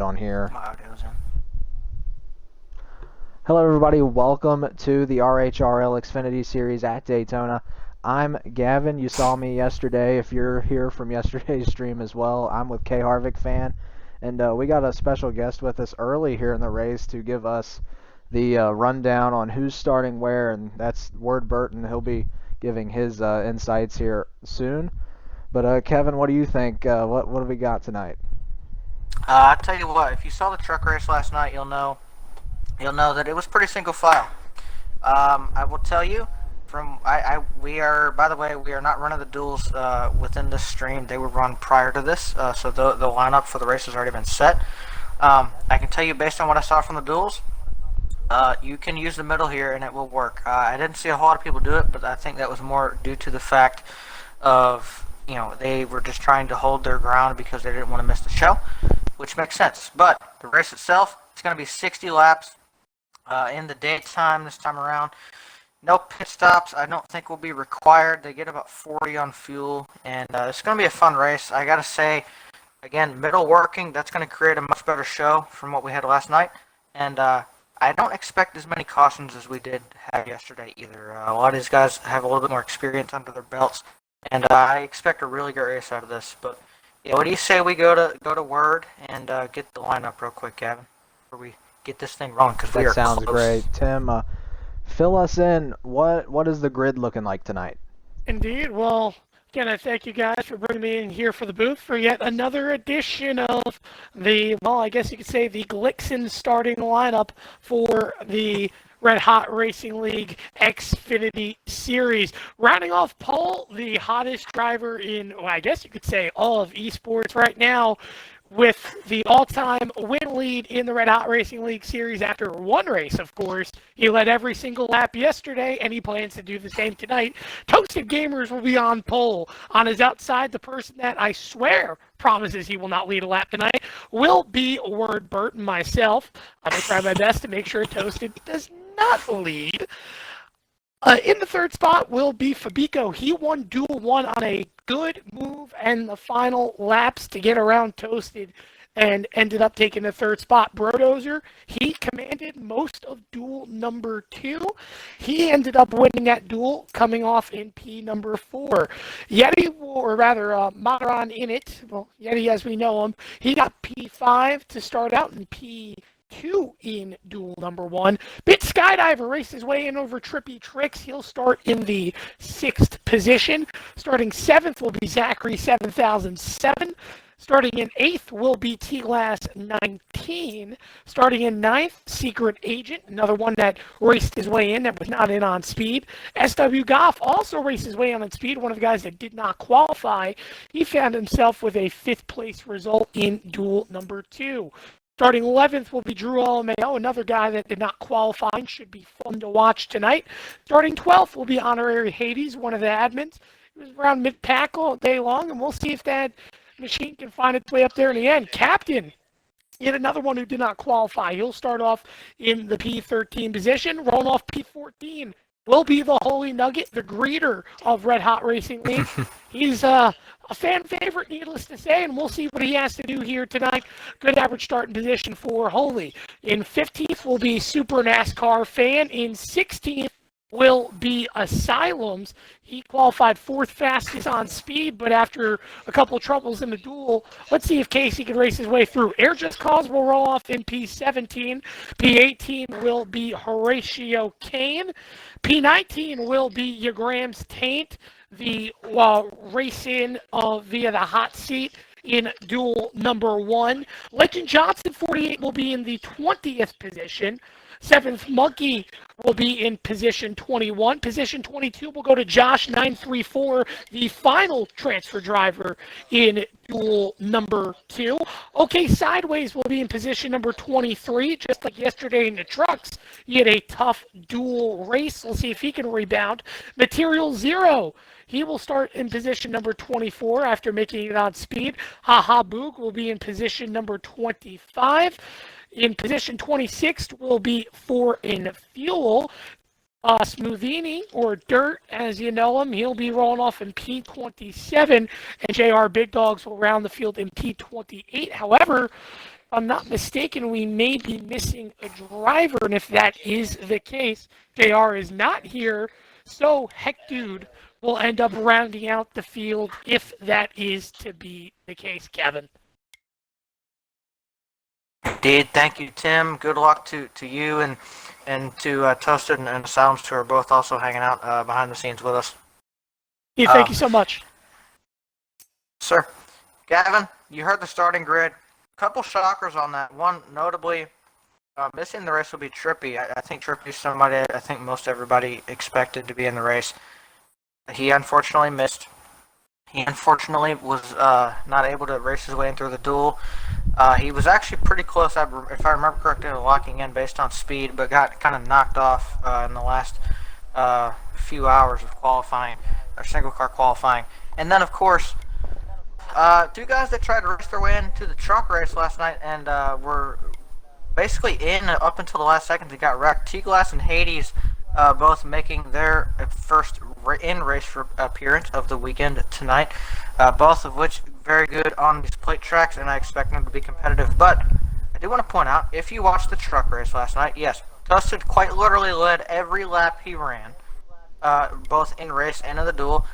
On here. My audio's in. Hello, everybody. Welcome to the RHRL Xfinity Series at Daytona. I'm Gavin. You saw me yesterday. If you're here from yesterday's stream as well, I'm with K Harvick fan, and we got a special guest with us early here in the race to give us the rundown on who's starting where, and that's Ward Burton. He'll be giving his insights here soon. But Kevin, what do you think? What have we got tonight? I tell you what, if you saw the truck race last night, you'll know that it was pretty single file. I will tell you, we are, by the way, we are not running the duels within this stream. They were run prior to this, so the lineup for the race has already been set. I can tell you based on what I saw from the duels, you can use the middle here and it will work. I didn't see a whole lot of people do it, but I think that was more due to the fact of they were just trying to hold their ground because they didn't want to miss the show, which makes sense. But the race itself, it's going to be 60 laps in the daytime this time around. No pit stops, I don't think will be required. They get about 40 on fuel, and it's going to be a fun race. I got to say, again, middle working, that's going to create a much better show from what we had last night. And I don't expect as many cautions as we did have yesterday either. A lot of these guys have a little bit more experience under their belts, and I expect a really good race out of this. But yeah, what do you say we go to Word and get the lineup real quick, Gavin, before we get this thing rolling, because we That are sounds close. great. Tim, fill us in. What is the grid looking like tonight? Indeed. Well, again, I thank you guys for bringing me in here for the booth for yet another edition of I guess you could say the Glixen starting lineup for the Red Hot Racing League Xfinity Series. Rounding off pole, the hottest driver in, well, I guess you could say all of esports right now, with the all-time win lead in the Red Hot Racing League Series after one race, of course. He led every single lap yesterday, and he plans to do the same tonight. Toasted Gamers will be on pole. On his outside, the person that I swear promises he will not lead a lap tonight will be Ward Burton, myself. I will try my best to make sure Toasted does not lead. In the third spot will be Fabico. He won Duel 1 on a good move and the final laps to get around Toasted and ended up taking the third spot. Brodozer, he commanded most of Duel number 2. He ended up winning that duel, coming off in P number 4. Yeti, or rather Mataran in it, well, Yeti as we know him, he got P5 to start out and P2 in duel number 1. Bit Skydiver raced his way in over Trippy Tricks. He'll start in the 6th position. Starting 7th will be Zachary 7007. Starting in 8th will be T-Glass 19. Starting in 9th, Secret Agent, another one that raced his way in that was not in on speed. SW Goff also raced his way in on speed, one of the guys that did not qualify. He found himself with a 5th place result in duel number 2. Starting 11th will be Drew LMAO, another guy that did not qualify and should be fun to watch tonight. Starting 12th will be Honorary Hades, one of the admins. He was around mid-pack all day long, and we'll see if that machine can find its way up there in the end. Captain, yet another one who did not qualify. He'll start off in the P13 position, rolling off P14. Will be the Holy Nugget, the greeter of Red Hot Racing League. He's a fan favorite, needless to say, and we'll see what he has to do here tonight. Good average starting position for Holy. In 15th will be Super NASCAR Fan. In 16th will be Asylums. He qualified 4th fastest on speed, but after a couple of troubles in the duel, let's see if Casey can race his way through. Air Just Cause will roll off in P17. P18 will be Horatio Kane. P19 will be Yagram's Taint, the race in via the hot seat in duel number 1. Legend Johnson 48 will be in the 20th position. 7th Monkey will be in position 21. Position 22 will go to Josh 934, the final transfer driver in duel number 2. Okay, Sideways will be in position number 23, just like yesterday in the trucks. He had a tough duel race. We'll see if he can rebound. Material Zero, he will start in position number 24 after making it on speed. Haha Boog will be in position number 25. In position 26 will be For in Fuel. Smoothini, or Dirt, as you know him, he'll be rolling off in P27, and JR Big Dogs will round the field in P28. However, I'm not mistaken, we may be missing a driver, and if that is the case, JR is not here, so Heck Dude will end up rounding out the field if that is to be the case, Kevin. Indeed, thank you, Tim. Good luck to you and to Toasted and Asylums, who are both also hanging out behind the scenes with us. Yeah, thank you so much. Sir, Gavin, you heard the starting grid. Couple shockers on that. One, notably, missing the race will be Trippy. I think Trippy's somebody I think most everybody expected to be in the race. He unfortunately missed. He unfortunately was not able to race his way in through the duel. He was actually pretty close, if I remember correctly, to locking in based on speed, but got kind of knocked off in the last few hours of qualifying, or single car qualifying. And then, of course, two guys that tried to race their way into the truck race last night and were basically in up until the last second. They got wrecked. T-Glass and Hades both making their first in-race appearance of the weekend tonight, both of which very good on these plate tracks, and I expect them to be competitive. But I do want to point out, if you watched the truck race last night, yes, Toasted quite literally led every lap he ran, both in race and in the duel.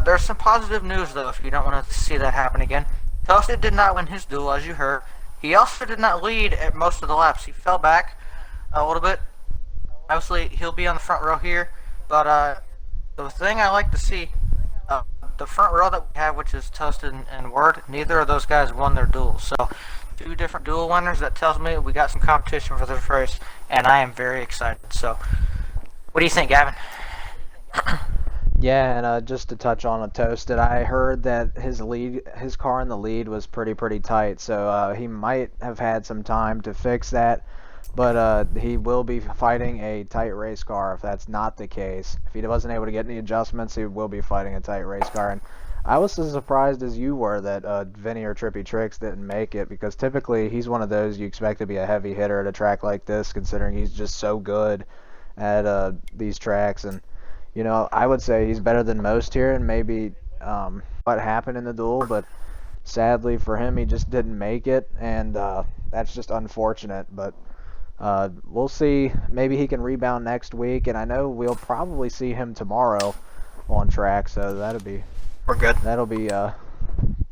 There's some positive news, though, if you don't want to see that happen again. Toasted did not win his duel, as you heard. He also did not lead at most of the laps. He fell back a little bit. Obviously, he'll be on the front row here, but the thing I like to see, the front row that we have, which is Toasted and Word, neither of those guys won their duels. So, two different duel winners. That tells me we got some competition for this race, and I am very excited. So, what do you think, Gavin? Yeah, and just to touch on a Toasted, I heard that his car in the lead was pretty tight, so he might have had some time to fix that. But he will be fighting a tight race car if that's not the case. If he wasn't able to get any adjustments, he will be fighting a tight race car. And I was as surprised as you were that Vinny or Trippy Tricks didn't make it, because typically he's one of those you expect to be a heavy hitter at a track like this, considering he's just so good at these tracks. And, you know, I would say he's better than most here, and maybe what happened in the duel, but sadly for him, he just didn't make it, and that's just unfortunate. But we'll see. Maybe he can rebound next week, and I know we'll probably see him tomorrow on track, so that'll be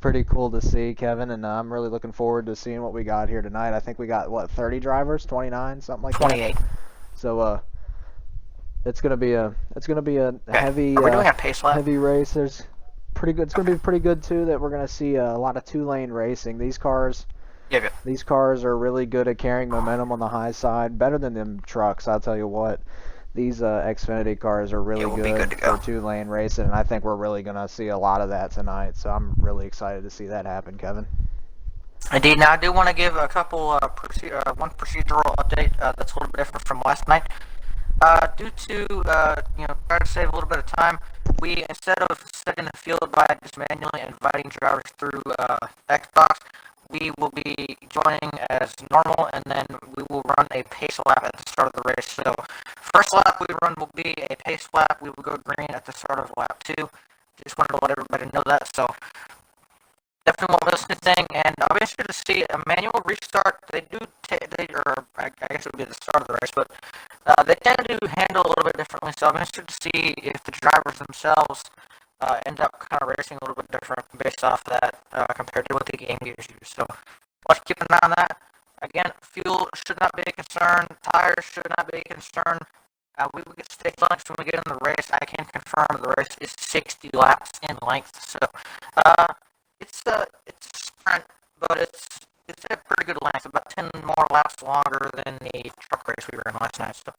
pretty cool to see, Kevin, and I'm really looking forward to seeing what we got here tonight. I think we got, what, 30 drivers, 29, something like 28. That. So it's gonna be a heavy Are we doing a pace lap? heavy race. There's pretty good. It's gonna be pretty good too that we're gonna see a lot of two-lane racing. These cars are really good at carrying momentum on the high side, better than them trucks. I'll tell you what, these Xfinity cars are really good for two-lane racing, and I think we're really gonna see a lot of that tonight. So I'm really excited to see that happen, Kevin. Indeed. Now I do want to give a couple one procedural update that's a little bit different from last night. Due to try to save a little bit of time, we, instead of setting the field by just manually inviting drivers through Xbox, we will be joining as normal, and then we will run a pace lap at the start of the race. So, first lap we run will be a pace lap. We will go green at the start of lap 2. Just wanted to let everybody know that. So, definitely won't miss anything, and I'll be interested to see a manual restart. I guess it would be the start of the race, but they tend to handle a little bit differently. So I'm interested to see if the drivers themselves end up kind of racing a little bit different based off that compared to what the game gears use. So let's keep an eye on that. Again, fuel should not be a concern. Tires should not be a concern. We will get stage lengths when we get in the race. I can confirm the race is 60 laps in length. So it's a sprint, but it's a pretty good length, about 10 more laps longer than the truck race we ran last night. So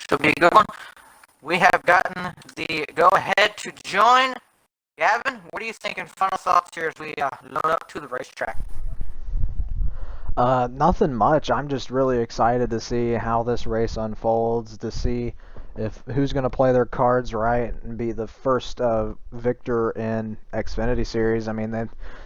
should be a good one. We have gotten the go-ahead to join. Gavin, what are you thinking? Final thoughts here as we load up to the racetrack. Nothing much. I'm just really excited to see how this race unfolds, to see if who's going to play their cards right and be the first victor in Xfinity Series. I mean,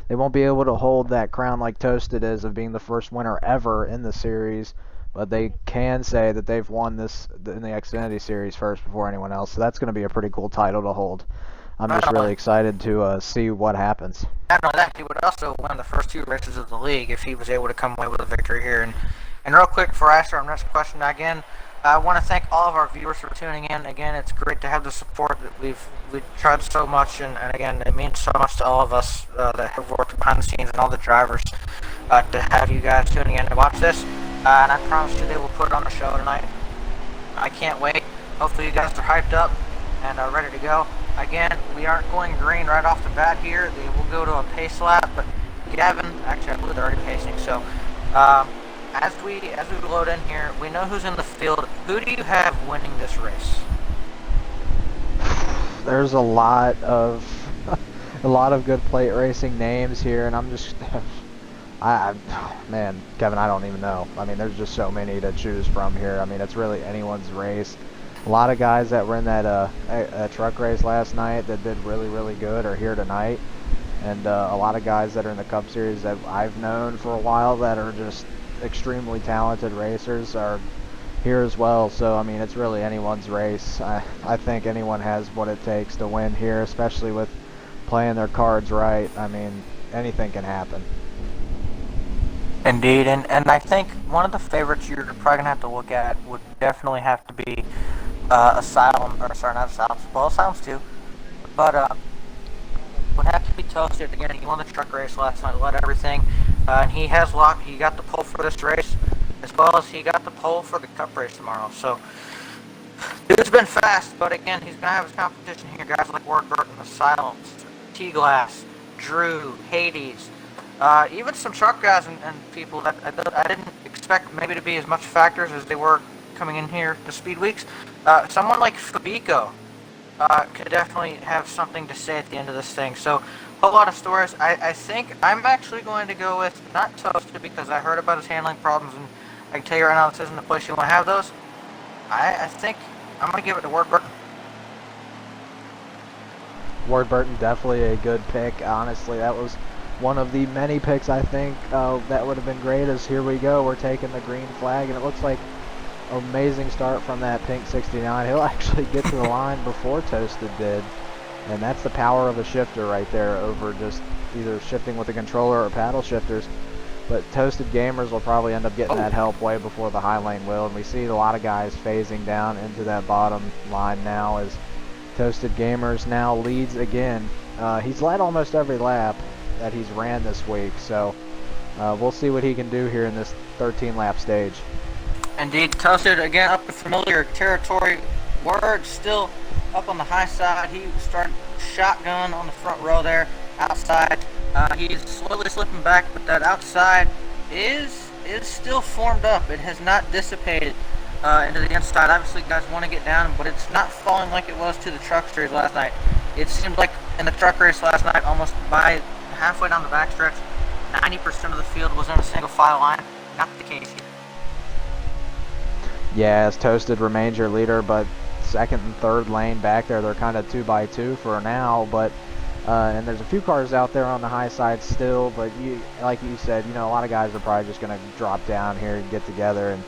they won't be able to hold that crown like Toasted is of being the first winner ever in the series, but they can say that they've won this in the Xfinity Series first before anyone else. So that's going to be a pretty cool title to hold. I'm Not just really only, excited to see what happens. not only that, he would also win the first 2 races of the league if he was able to come away with a victory here. And real quick, before I answer our next question again, I want to thank all of our viewers for tuning in. Again, it's great to have the support that we've tried so much, and again, it means so much to all of us that have worked behind the scenes and all the drivers to have you guys tuning in to watch this. And I promise you, they will put it on the show tonight. I can't wait. Hopefully, you guys are hyped up and are ready to go. Again, we aren't going green right off the bat here. They will go to a pace lap, but Gavin, actually, I believe they're already pacing. So, as we load in here, we know who's in the field. Who do you have winning this race? There's a lot of a lot of good plate racing names here, and I'm just man, Kevin, I don't even know. I mean, there's just so many to choose from here. I mean, it's really anyone's race. A lot of guys that were in that truck race last night that did really, really good are here tonight. And a lot of guys that are in the Cup Series that I've known for a while that are just extremely talented racers are here as well. So, I mean, it's really anyone's race. I think anyone has what it takes to win here, especially with playing their cards right. I mean, anything can happen. Indeed, and I think one of the favorites you're probably going to have to look at would definitely have to be Asylum, or sorry, not Asylum, well, Asylum's too, but would have to be Toasted. Again, he won the truck race last night, led everything, and he got the pole for this race, as well as he got the pole for the Cup race tomorrow. So, dude's been fast, but again, he's going to have his competition here. Guys like Ward Burton, Asylum, T-Glass, Drew, Hades, even some truck guys and people that I didn't expect maybe to be as much factors as they were coming in here to Speed Weeks. Someone like Fabico could definitely have something to say at the end of this thing. So, a whole lot of stories. I think I'm actually going to go with not Toasted because I heard about his handling problems, and I can tell you right now this isn't the place you want to have those. I think I'm going to give it to Ward Burton. Ward Burton, definitely a good pick. Honestly, that was one of the many picks I think that would have been great. As here we go, we're taking the green flag, and it looks like amazing start from that pink 69. He'll actually get to the line before Toasted did, and that's the power of a shifter right there over just either shifting with the controller or paddle shifters. But Toasted Gamers will probably end up getting that help way before the high lane will, and we see a lot of guys phasing down into that bottom line now as Toasted Gamers now leads again. He's led almost every lap that he's ran this week, so we'll see what he can do here in this 13-lap stage. Indeed, Toasted again up in familiar territory. Word still up on the high side. He started shotgun on the front row there, outside. He's slowly slipping back, but that outside is still formed up. It has not dissipated into the inside. Obviously, guys want to get down, but it's not falling like it was to the truck series last night. It seemed like in the truck race last night, almost by halfway down the backstretch, 90% of the field was in a single file line. Not the case here. Yeah, as Toasted remains your leader, but second and third lane back there, they're kind of 2x2 for now, but and there's a few cars out there on the high side still, but like you said, a lot of guys are probably just going to drop down here and get together and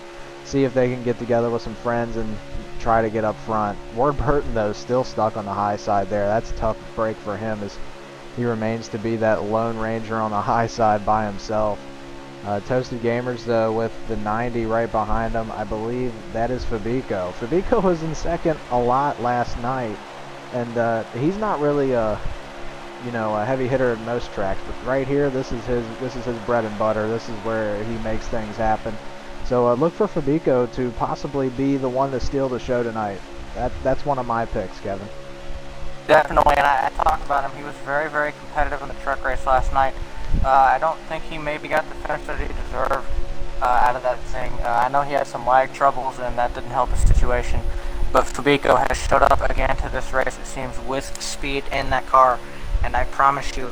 see if they can get together with some friends and try to get up front. Ward Burton, though, still stuck on the high side there. That's a tough break for him as he remains to be that lone ranger on the high side by himself. Toasted Gamers, though, with the 90 right behind him, I believe that is Fabico. Fabico was in second a lot last night, and he's not really a heavy hitter at most tracks, but right here, this is his bread and butter. This is where he makes things happen. So look for Fabico to possibly be the one to steal the show tonight. That's one of my picks, Kevin. Definitely, and I talked about him. He was very, very competitive in the truck race last night. I don't think he maybe got the finish that he deserved out of that thing. I know he had some lag troubles, and that didn't help his situation. But Fabico has showed up again to this race, it seems, with speed in that car. And I promise you,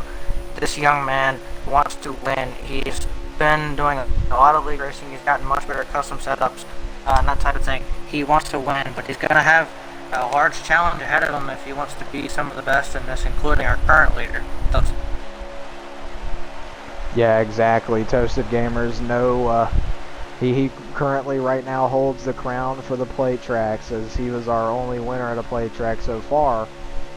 this young man wants to win. He's been doing a lot of league racing. He's gotten much better at custom setups and that type of thing. He wants to win, but he's going to have a large challenge ahead of him if he wants to be some of the best in this, including our current leader. Yeah, exactly. Toasted Gamers know he currently right now holds the crown for the plate tracks, as he was our only winner at a plate track so far.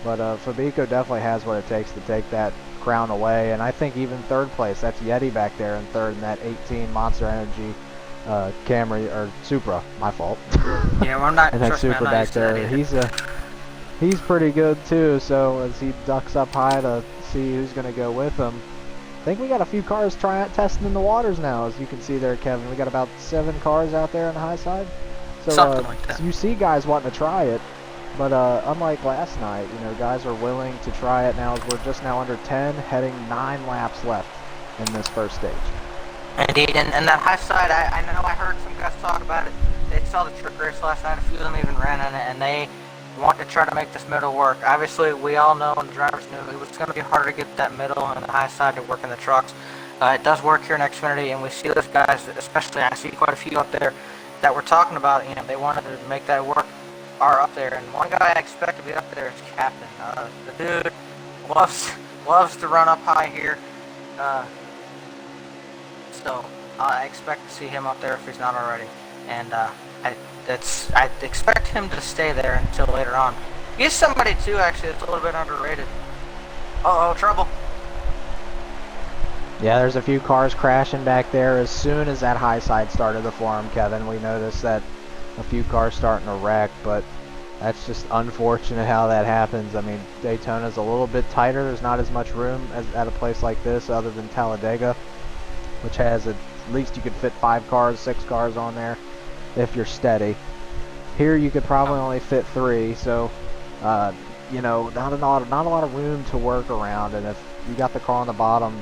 But Fabico definitely has what it takes to take that crown away. And I think even third place, that's Yeti back there in third in that 18 Monster Energy Camry, or Supra, my fault. Yeah, well, I'm not, and that trust me, I'm Supra not back used to that there, either. he's pretty good too, so as he ducks up high to see who's going to go with him. I think we got a few cars testing in the waters now, as you can see there, Kevin. We got about 7 cars out there on the high side. So Something like that. you see guys wanting to try it, but unlike last night, you know, guys are willing to try it now as we're just now under 10, heading 9 laps left in this first stage. Indeed, and that high side, I know I heard some guys talk about it. They saw the trick race last night. A few of them even ran in it, and they want to try to make this middle work. Obviously, we all know, and the drivers knew, it was going to be harder to get that middle and the high side to work in the trucks. It does work here in Xfinity, and we see those guys, especially I see quite a few up there that we're talking about. You know, they wanted to make that work, are up there. And one guy I expect to be up there is Captain. The dude loves to run up high here. So I expect to see him up there if he's not already, and I expect him to stay there until later on. He's somebody too, actually, that's a little bit underrated. Uh-oh, trouble. Yeah, there's a few cars crashing back there. As soon as that high side started to form, Kevin, we noticed that a few cars starting to wreck, but that's just unfortunate how that happens. I mean, Daytona's a little bit tighter. There's not as much room as at a place like this other than Talladega, which has at least you could fit 5 cars, 6 cars on there if you're steady. Here you could probably only fit 3, so you know, not a lot of room to work around. And if you got the car on the bottom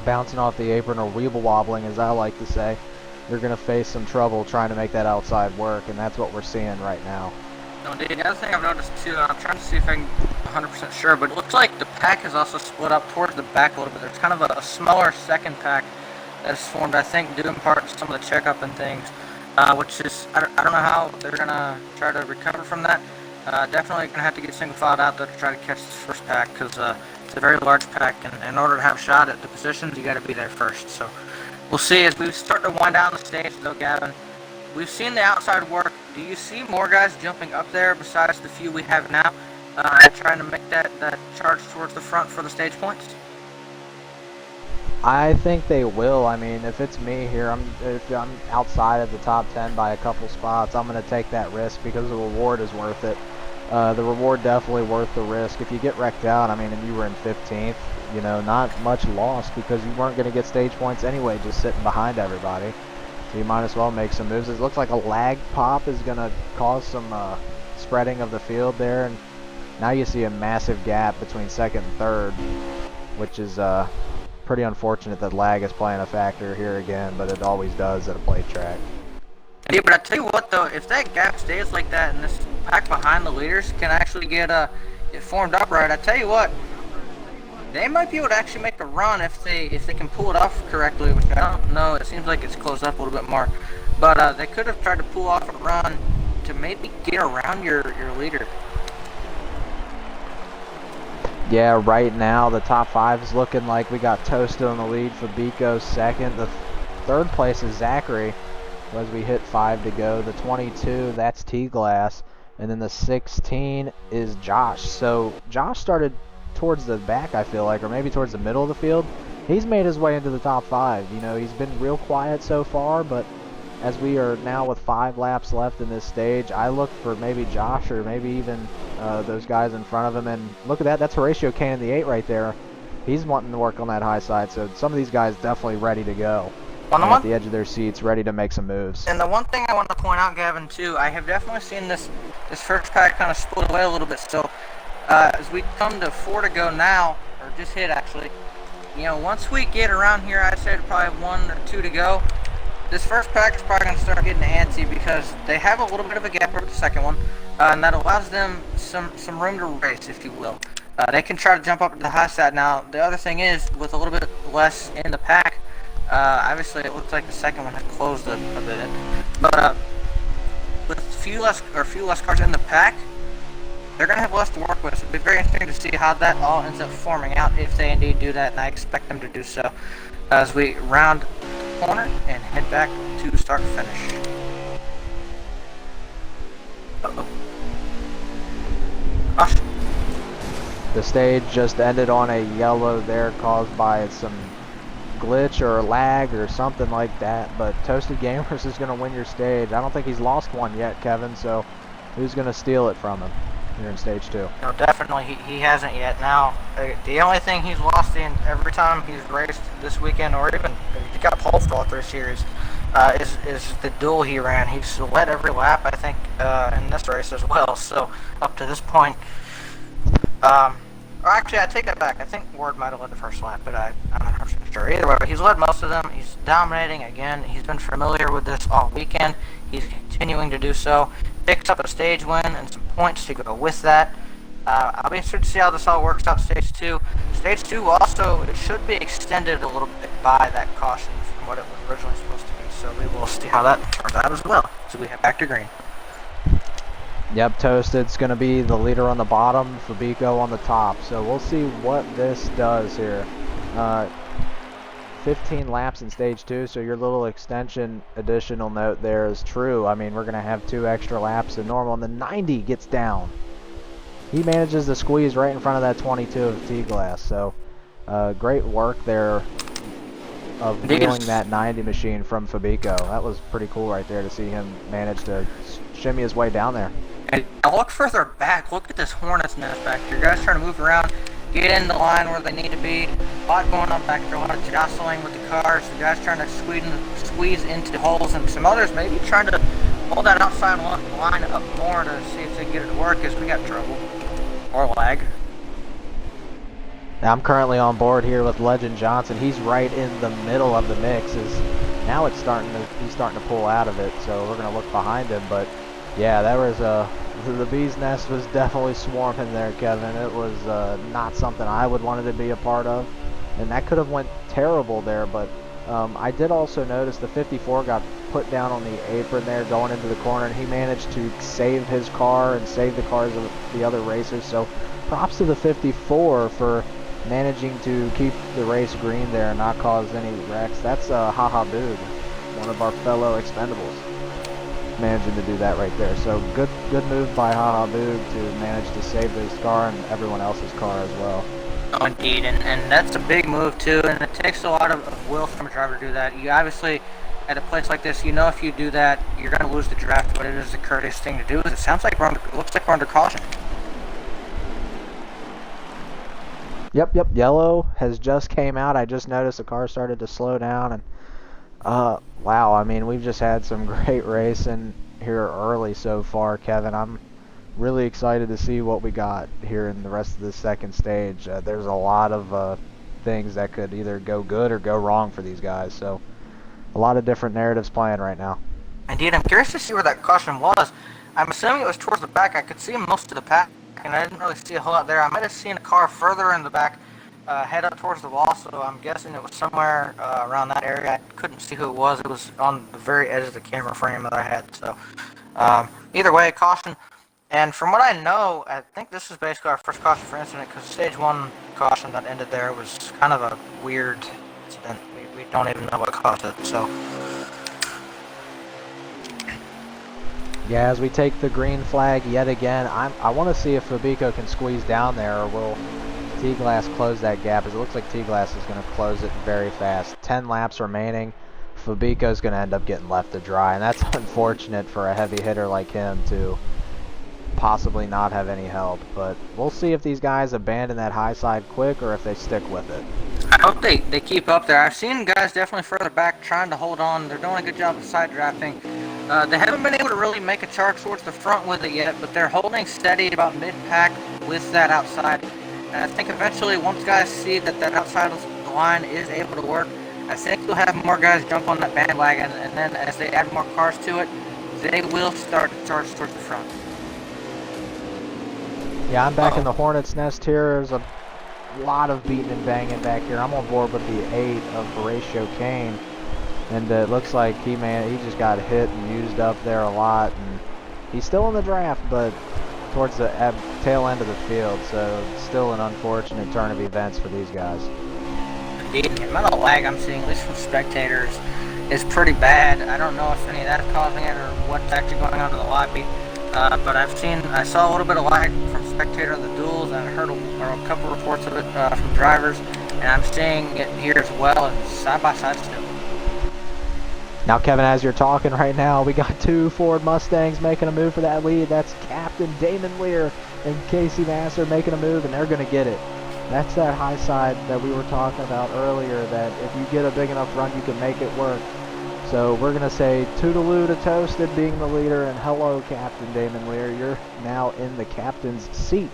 bouncing off the apron or weeble wobbling, as I like to say, you're going to face some trouble trying to make that outside work, and that's what we're seeing right now. No, the other thing I've noticed too, and I'm trying to see if I can 100% sure, but it looks like the pack is also split up towards the back a little bit. There's kind of a smaller second pack that's formed, I think, due in part to some of the checkup and things, which is, I don't know how they're going to try to recover from that. Definitely going to have to get single filed out there to try to catch this first pack, because it's a very large pack, and in order to have a shot at the positions, you got to be there first. So we'll see as we start to wind down the stage, though, Gavin. We've seen the outside work. Do you see more guys jumping up there besides the few we have now, trying to make that charge towards the front for the stage points? I think they will. I mean, if it's me here, if I'm outside of the top 10 by a couple spots, I'm going to take that risk because the reward is worth it. The reward definitely worth the risk. If you get wrecked out, I mean, and you were in 15th, you know, not much lost because you weren't going to get stage points anyway, just sitting behind everybody. So you might as well make some moves. It looks like a lag pop is going to cause some spreading of the field there, and now you see a massive gap between second and third, which is pretty unfortunate that lag is playing a factor here again, but it always does at a plate track. Yeah, but I tell you what though, if that gap stays like that and this pack behind the leaders can actually get formed up right, I tell you what, they might be able to actually make a run if they can pull it off correctly, which I don't know. It seems like it's closed up a little bit more, but they could have tried to pull off a run to maybe get around your leader. Yeah, right now the top 5 is looking like we got toasted on the lead. Fabico second. The third place is Zachary as we hit 5 to go. The 22, that's T-Glass. And then the 16 is Josh. So Josh started towards the back, I feel like, or maybe towards the middle of the field. He's made his way into the top 5. You know, he's been real quiet so far, but as we are now with 5 laps left in this stage, I look for maybe Josh or maybe even those guys in front of him. And look at that, that's Horatio Kane in the 8 right there. He's wanting to work on that high side, so some of these guys definitely ready to go. At the edge of their seats, ready to make some moves. And the one thing I want to point out, Gavin, too, I have definitely seen this first pack kind of split away a little bit. So as we come to 4 to go now, or just hit actually, you know, once we get around here, I'd say probably 1 or 2 to go. This first pack is probably going to start getting antsy because they have a little bit of a gap over the second one, and that allows them some room to race, if you will. They can try to jump up to the high side. Now, the other thing is, with a little bit less in the pack, obviously it looks like the second one had closed a bit, but with few less cars in the pack, they're going to have less to work with. So it'll be very interesting to see how that all ends up forming out if they indeed do that, and I expect them to do so as we round the corner and head back to start finish. Uh-oh. Caution. The stage just ended on a yellow there caused by some glitch or lag or something like that, but Toasted Gamers is going to win your stage. I don't think he's lost one yet, Kevin, so who's going to steal it from him here in stage 2? No, definitely he hasn't yet. Now, the only thing he's lost in every time he's raced this weekend, or even he got pole for all 3 series, is the duel he ran. He's led every lap, I think, in this race as well. So up to this point, or actually, I take that back. I think Ward might have led the first lap, but I'm not 100% sure. Either way, he's led most of them. He's dominating again. He's been familiar with this all weekend. He's continuing to do so. Picks up a stage win and some points to go with that. I'll be interested to see how this all works out stage 2. Stage 2 also, it should be extended a little bit by that caution from what it was originally supposed to be. So we will see how that turns out as well. So we have back to green. Yep, Toasted's going to be the leader on the bottom, Fabico on the top. So we'll see what this does here. 15 laps in stage 2, so your little extension additional note there is true. I mean, we're going to have 2 extra laps than normal, and the 90 gets down. He manages to squeeze right in front of that 22 of T-Glass, so great work there of wheeling that 90 machine from Fabico. That was pretty cool right there to see him manage to shimmy his way down there. And look further back. Look at this hornet's nest back here. Guys trying to move around, get in the line where they need to be. A lot going on back there. A lot of jostling with the cars. The guys trying to squeeze into holes, and some others maybe trying to hold that outside line up more to see if they can get it to work, because we got trouble. Or lag. I'm currently on board here with Legend Johnson. He's right in the middle of the mix. Now he's starting to pull out of it, so we're going to look behind him. But yeah, there was the bee's nest was definitely swarming there, Kevin. It was not something I would wanted to be a part of, and that could have went terrible there. But I did also notice the 54 got put down on the apron there going into the corner, and he managed to save his car and save the cars of the other racers. So props to the 54 for managing to keep the race green there and not cause any wrecks. That's Haha Boog, one of our fellow Expendables, managing to do that right there. So good move by Haha Boog to manage to save his car and everyone else's car as well. Oh, indeed, and that's a big move too, and it takes a lot of will from a driver to do that. You obviously, at a place like this, you know if you do that, you're going to lose the draft, but it is the courteous thing to do. It sounds like looks like we're under caution. Yep, yellow has just came out. I just noticed the car started to slow down, and wow, I mean, we've just had some great racing here early so far, Kevin. I'm really excited to see what we got here in the rest of the second stage. There's a lot of things that could either go good or go wrong for these guys, so a lot of different narratives playing right now. Indeed, I'm curious to see where that caution was. I'm assuming it was towards the back. I could see most of the pack, and I didn't really see a whole lot there. I might have seen a car further in the back head up towards the wall, so I'm guessing it was somewhere around that area. I couldn't see who it was. It was on the very edge of the camera frame that I had. So either way, caution. And from what I know, I think this is basically our first caution for incident, because stage 1 caution that ended there was kind of a weird incident. We don't even know what caused it. So yeah, as we take the green flag yet again, I want to see if Fabico can squeeze down there, or will T-Glass close that gap, as it looks like T-Glass is going to close it very fast. 10 laps remaining. Fabico's going to end up getting left to dry, and that's unfortunate for a heavy hitter like him to possibly not have any help. But we'll see if these guys abandon that high side quick or if they stick with it. I hope they keep up there. I've seen guys definitely further back trying to hold on. They're doing a good job of side drafting. They haven't been able to really make a charge towards the front with it yet, but they're holding steady about mid-pack with that outside. And I think eventually, once guys see that that outside of the line is able to work, I think you'll have more guys jump on that bandwagon, and then as they add more cars to it, they will start to charge towards the front. Yeah, I'm back in the Hornet's Nest here. There's a lot of beating and banging back here. I'm on board with the 8 of Horatio Kane, and it looks like he just got hit and used up there a lot, and he's still in the draft, but towards the tail end of the field, so still an unfortunate turn of events for these guys. Indeed, the amount of lag I'm seeing, at least from spectators, is pretty bad. I don't know if any of that is causing it or what's actually going on in the lobby. But I saw a little bit of lag from spectator on the duels, and I heard a couple reports of it from drivers, and I'm seeing it here as well, and side by side still. Now, Kevin, as you're talking right now, we got two Ford Mustangs making a move for that lead. That's Captain Damon Lear and Casey Massey making a move, and they're going to get it. That's that high side that we were talking about earlier, that if you get a big enough run, you can make it work. So we're going to say toodaloo to Toasted being the leader, and hello, Captain Damon Lear. You're now in the captain's seat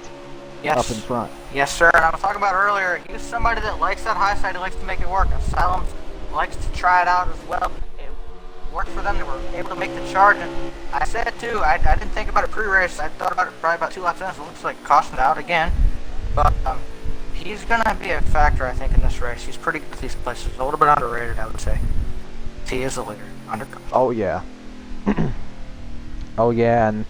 up in front. Yes, sir. And I was talking about earlier, he's somebody that likes that high side. He likes to make it work. Asylum likes to try it out as well. Worked for them. They were able to make the charge, and I said too, I didn't think about it pre-race. I thought about it probably about 2 laps in. So it looks like cautioned out again, but he's gonna be a factor, I think, in this race. He's pretty good at these places. A little bit underrated, I would say. He is the leader. Oh yeah. Oh yeah, and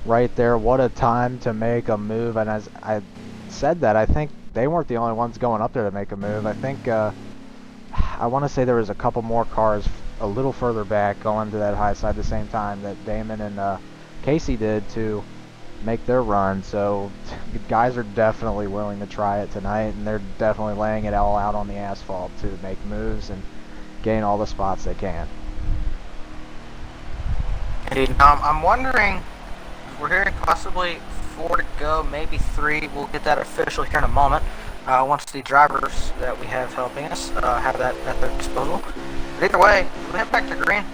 right there, what a time to make a move. And as I said that, I think they weren't the only ones going up there to make a move. I think I want to say there was a couple more cars a little further back going to that high side at the same time that Damon and Casey did to make their run. So guys are definitely willing to try it tonight, and they're definitely laying it all out on the asphalt to make moves and gain all the spots they can. Indeed. I'm wondering, we're hearing possibly 4 to go, maybe 3. We'll get that official here in a moment. Once the drivers that we have helping us have that at their disposal. But either way, we head back to green.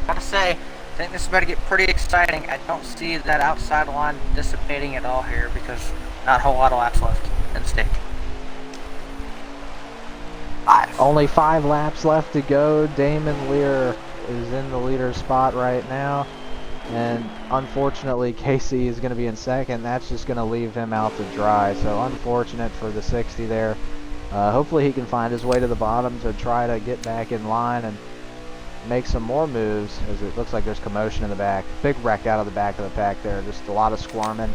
Gotta say, I think this is about to get pretty exciting. I don't see that outside line dissipating at all here because not a whole lot of laps left in the stage. 5. Only 5 laps left to go. Damon Lear is in the leader spot right now, and unfortunately Casey is going to be in second. That's just going to leave him out to dry, so unfortunate for the 60 there. Hopefully he can find his way to the bottom to try to get back in line and make some more moves, as it looks like there's commotion in the back. Big wreck out of the back of the pack there, just a lot of squirming.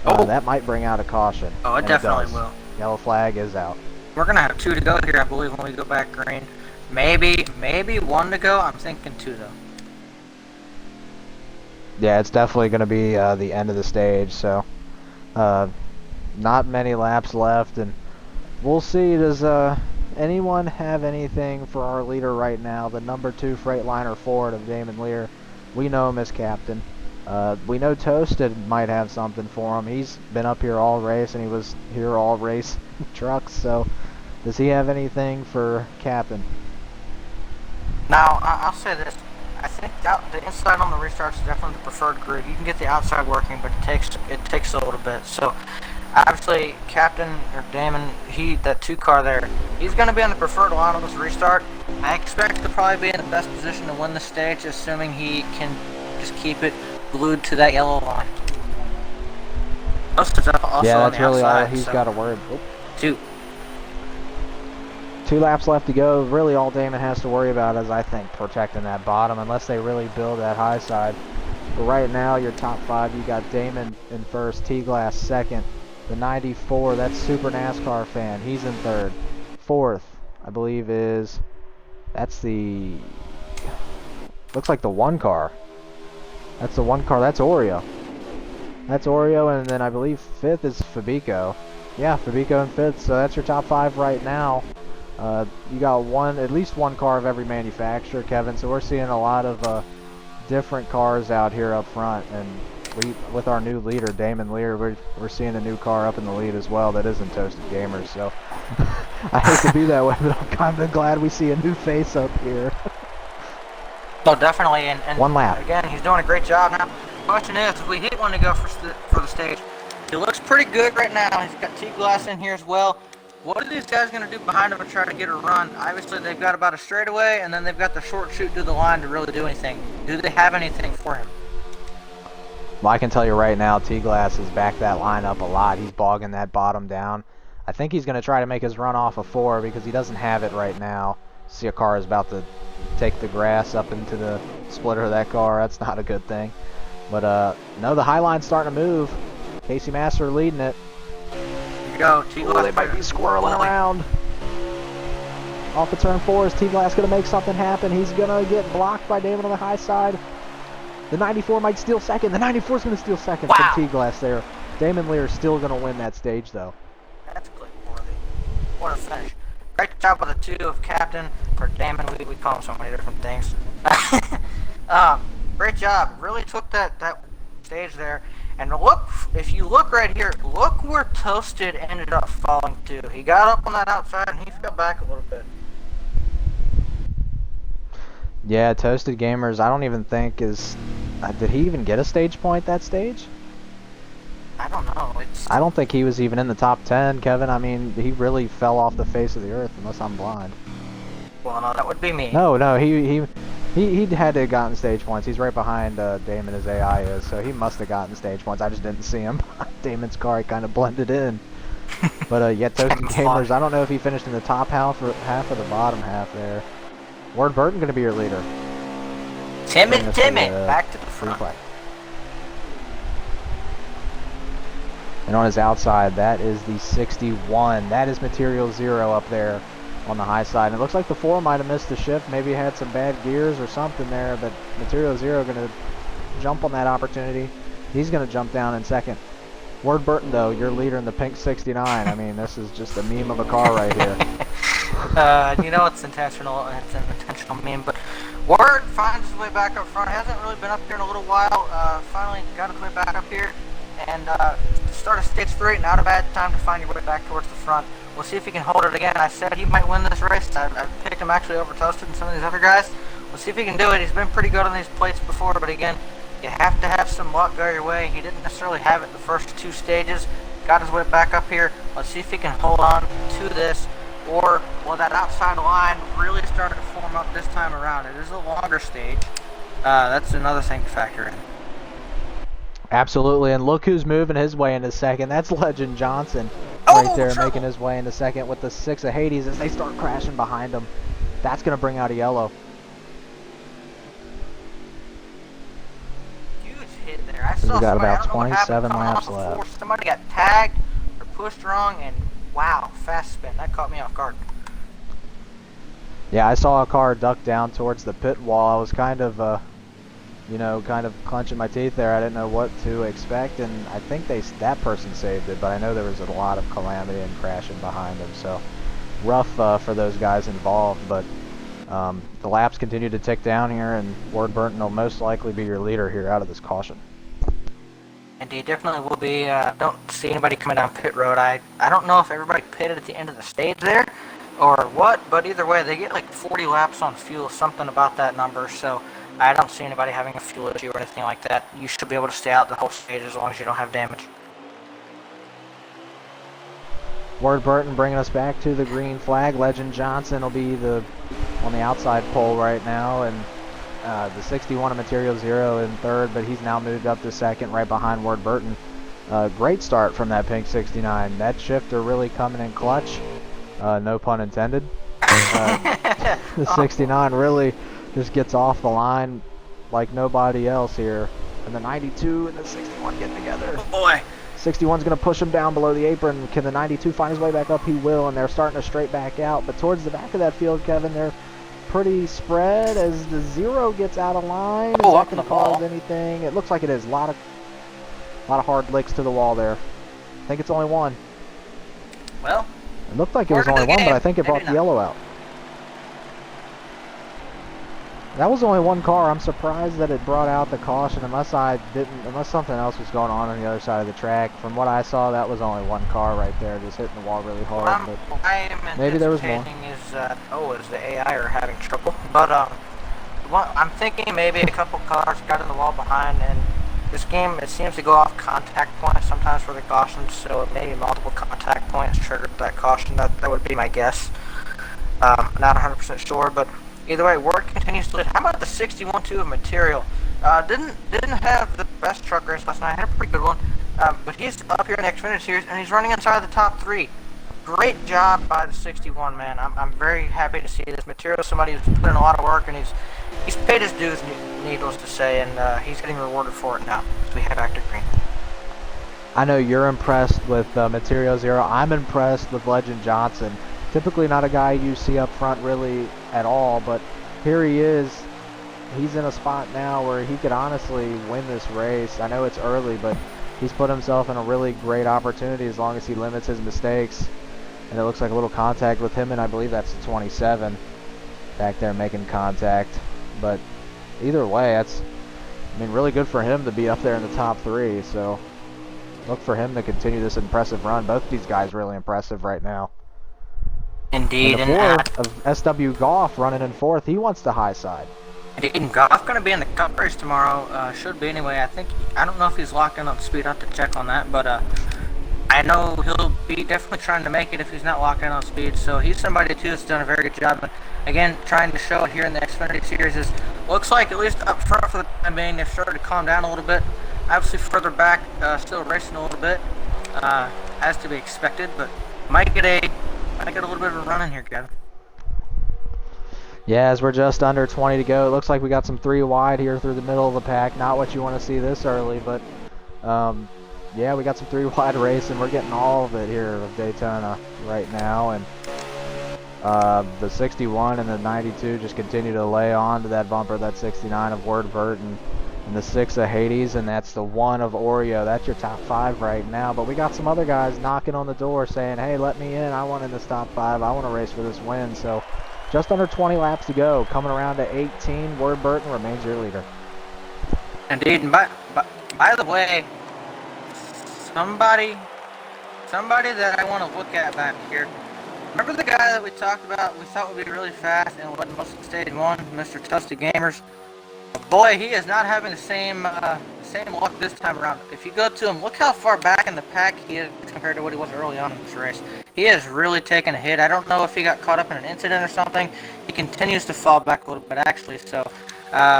That might bring out a caution. Oh, it definitely will. Yellow flag is out. We're going to have 2 to go here, I believe, when we go back green. Maybe 1 to go. I'm thinking 2, though. Yeah, it's definitely going to be the end of the stage, so not many laps left, and we'll see. Does anyone have anything for our leader right now, the number 2 Freightliner Ford of Damon Lear? We know him as captain. We know Toasted might have something for him. He's been up here all race, and he was here all race trucks, so does he have anything for captain? Now, I'll say this. I think the inside on the restart is definitely the preferred grid. You can get the outside working, but it takes a little bit. So, obviously, Captain or Damon, that 2 car there, he's going to be on the preferred line on this restart. I expect to probably be in the best position to win the stage, assuming he can just keep it glued to that yellow line. Also yeah, on that's the really outside, all he's got to worry about. 2 laps left to go. Really all Damon has to worry about is, I think, protecting that bottom, unless they really build that high side. But right now, your top 5, you got Damon in first, T-Glass second, the 94, that's Super NASCAR Fan, he's in third. Fourth, I believe that's looks like the 1 car. That's the 1 car, that's Oreo. That's Oreo, and then I believe 5th is Fabico. Yeah, Fabico in 5th, so that's your top 5 right now. You got at least one car of every manufacturer, Kevin, so we're seeing a lot of different cars out here up front, and with our new leader, Damon Lear, we're seeing a new car up in the lead as well that isn't Toasted Gamers, so I hate to be that way, but I'm kind of glad we see a new face up here. Oh, definitely, and 1 lap. Again, he's doing a great job now. Question is, if we hit 1 to go for the stage, he looks pretty good right now. He's got T-Glass in here as well. What are these guys going to do behind him to try to get a run? Obviously, they've got about a straightaway, and then they've got the short shoot to the line to really do anything. Do they have anything for him? Well, I can tell you right now, T-Glass has backed that line up a lot. He's bogging that bottom down. I think he's going to try to make his run off of 4 because he doesn't have it right now. See, a car is about to take the grass up into the splitter of that car. That's not a good thing. But, no, the high line's starting to move. Casey Massey leading it. Go, Oh, they might be squirreling around. Off of turn 4, is T-Glass going to make something happen? He's going to get blocked by Damon on the high side. The 94 might steal second. The 94 is going to steal second Wow. from T-Glass there. Damon Lear is still going to win that stage, though. That's clip-worthy. What a finish. Great job by the two of Captain, or Damon, we call him so many different things. Great job. Really took that stage there. And look, if you look right here, look where Toasted ended up falling to. He got up on that outside and he fell back a little bit. Yeah, Toasted Gamers, I don't even think is... did he even get a stage point that stage? I don't know. I don't think he was even in the top 10, Kevin. I mean, he really fell off the face of the earth, unless I'm blind. Well, no, that would be me. No, he had to have gotten stage points. He's right behind Damon as AI is, so he must have gotten stage points. I just didn't see him. Damon's car kind of blended in. But yeah, Toasted Gamers, I don't know if he finished in the top half or the bottom half there. Ward Burton going to be your leader. Timmy, back to the front. Flag. And on his outside, that is the 61. That is Material Zero up there on the high side. And it looks like the 4 might have missed the shift. Maybe had some bad gears or something there. But Material Zero going to jump on that opportunity. He's going to jump down in second. Ward Burton, though, your leader in the pink 69. I mean, this is just a meme of a car right here. You know it's intentional. It's an intentional meme. But Ward finds his way back up front. Hasn't really been up here in a little while. Finally got his way back up here. And start of stage 3, not a bad time to find your way back towards the front. We'll see if he can hold it again. I said he might win this race. I picked him actually over Toasted and some of these other guys. We'll see if he can do it. He's been pretty good on these plates before, but again, you have to have some luck go your way. He didn't necessarily have it the first 2 stages. Got his way back up here. Let's see if he can hold on to this, or will that outside line really start to form up this time around? It is a longer stage. That's another thing to factor in. Absolutely, and look who's moving his way into second. That's Legend Johnson right there, making his way into second with the 6 of Hades as they start crashing behind him. That's going to bring out a yellow. Huge hit there. I saw We got somebody, about I don't know what happened, 27 coming laps off before. left. Somebody got tagged or pushed wrong, and wow, fast spin. That caught me off guard. Yeah, I saw a car duck down towards the pit wall. I was kind of, kind of clenching my teeth there. I didn't know what to expect, and I think that person saved it, but I know there was a lot of calamity and crashing behind them, so rough for those guys involved, but the laps continue to tick down here, and Ward Burton will most likely be your leader here out of this caution. And he definitely will be. Don't see anybody coming down pit road. I don't know if everybody pitted at the end of the stage there or what, but either way, they get like 40 laps on fuel, something about that number, so I don't see anybody having a fuel issue or anything like that. You should be able to stay out the whole stage as long as you don't have damage. Ward Burton bringing us back to the green flag. Legend Johnson will be on the outside pole right now, and the 61 of Material Zero in third, but he's now moved up to second right behind Ward Burton. Great start from that pink 69. That shifter really coming in clutch. No pun intended. The 69 really just gets off the line like nobody else here. And the 92 and the 61 get together. Oh boy. 61's going to push him down below the apron. Can the 92 find his way back up? He will, and they're starting to straight back out. But towards the back of that field, Kevin, they're pretty spread as the 0 gets out of line. Is that going to cause anything? It looks like it is. A lot of hard licks to the wall there. I think it's only one. Well, it looked like it was only one, but I think it brought the yellow out. That was only one car. I'm surprised that it brought out the caution unless something else was going on the other side of the track. From what I saw, that was only one car right there just hitting the wall really hard. But I am maybe there was more. Is the AI are having trouble. But I'm thinking maybe a couple cars got in the wall behind, and this game, it seems to go off contact points sometimes for the caution, so maybe multiple contact points triggered that caution. That would be my guess. Not 100% sure, but either way, Ward continues to lead. How about the 61-2 of Material? Didn't have the best truck race last night. Had a pretty good one. But he's up here in the Xfinity Series, and he's running inside the top 3. Great job by the 61, man. I'm very happy to see this. Material, somebody who's put in a lot of work, and he's paid his dues, needless to say, and he's getting rewarded for it now. So we head back to green. I know you're impressed with Material Zero. I'm impressed with Legend Johnson. Typically not a guy you see up front really at all, but here he is he's in a spot now where he could honestly win this race. I know it's early, but he's put himself in a really great opportunity as long as he limits his mistakes. And it looks like a little contact with him, and I believe that's the 27 back there making contact. But either way, that's, I mean, really good for him to be up there in the top 3. So look for him to continue this impressive run. Both these guys really impressive right now. Indeed. And the 4 of SW Goff running in 4th, he wants the high side. And Goff going to be in the cup race tomorrow. Should be anyway. I don't know if he's locked in on speed. I have to check on that, but I know he'll be definitely trying to make it if he's not locked in on speed. So he's somebody too that's done a very good job. And again, trying to show it here in the Xfinity Series is looks like at least up front for the time being they've started to calm down a little bit. Obviously further back, still racing a little bit, as to be expected, but might get a little bit of a run in here, Kevin. Yeah, as we're just under 20 to go, it looks like we got some 3 wide here through the middle of the pack. Not what you want to see this early, but yeah, we got some 3 wide race, and we're getting all of it here of Daytona right now. And the 61 and the 92 just continue to lay on to that bumper, that 69 of Word Burton, and the 6 of Hades, and that's the 1 of Oreo. That's your top 5 right now. But we got some other guys knocking on the door saying, hey, let me in. I want in this top 5. I want to race for this win. So just under 20 laps to go. Coming around to 18, Word Burton remains your leader. Indeed. And by the way, somebody that I want to look at back here. Remember the guy that we talked about we thought would be really fast and led most of stage 1, Mr. Tusty Gamers? Boy, he is not having the same luck this time around. If you go to him, look how far back in the pack he is compared to what he was early on in this race. He has really taken a hit. I don't know if he got caught up in an incident or something. He continues to fall back a little bit, actually. So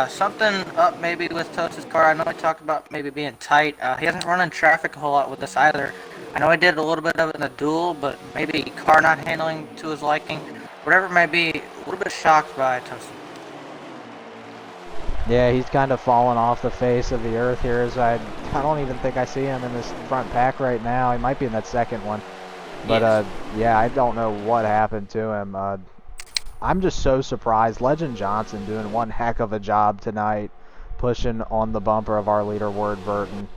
something up maybe with Toast's car. I know he talked about maybe being tight. He hasn't run in traffic a whole lot with this either. I know he did a little bit of it in the duel, but maybe car not handling to his liking. Whatever it may be, a little bit shocked by Toast. Yeah, he's kind of fallen off the face of the earth here. As I don't even think I see him in this front pack right now. He might be in that second one. But, yes. Yeah, I don't know what happened to him. I'm just so surprised. Legend Johnson doing one heck of a job tonight, pushing on the bumper of our leader, Word Burton.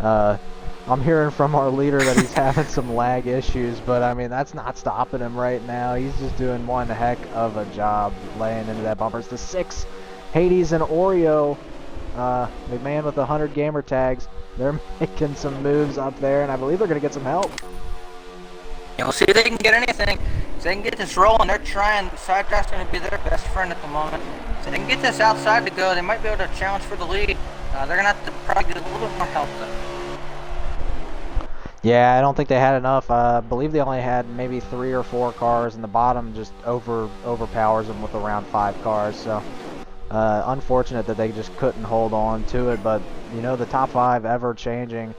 I'm hearing from our leader that he's having some lag issues, but, I mean, that's not stopping him right now. He's just doing one heck of a job laying into that bumper. It's the 6 Hades and Oreo, the man with the 100 gamer tags. They're making some moves up there, and I believe they're going to get some help. Yeah, we'll see if they can get anything. If they can get this rolling, they're trying. Sidetrack's going to be their best friend at the moment. If they can get this outside to go, they might be able to challenge for the lead. They're going to have to probably get a little bit more help, though. Yeah, I don't think they had enough. I believe they only had maybe 3 or 4 cars, and the bottom just overpowers them with around 5 cars. So unfortunate that they just couldn't hold on to it. But, you know, the top 5 ever changing.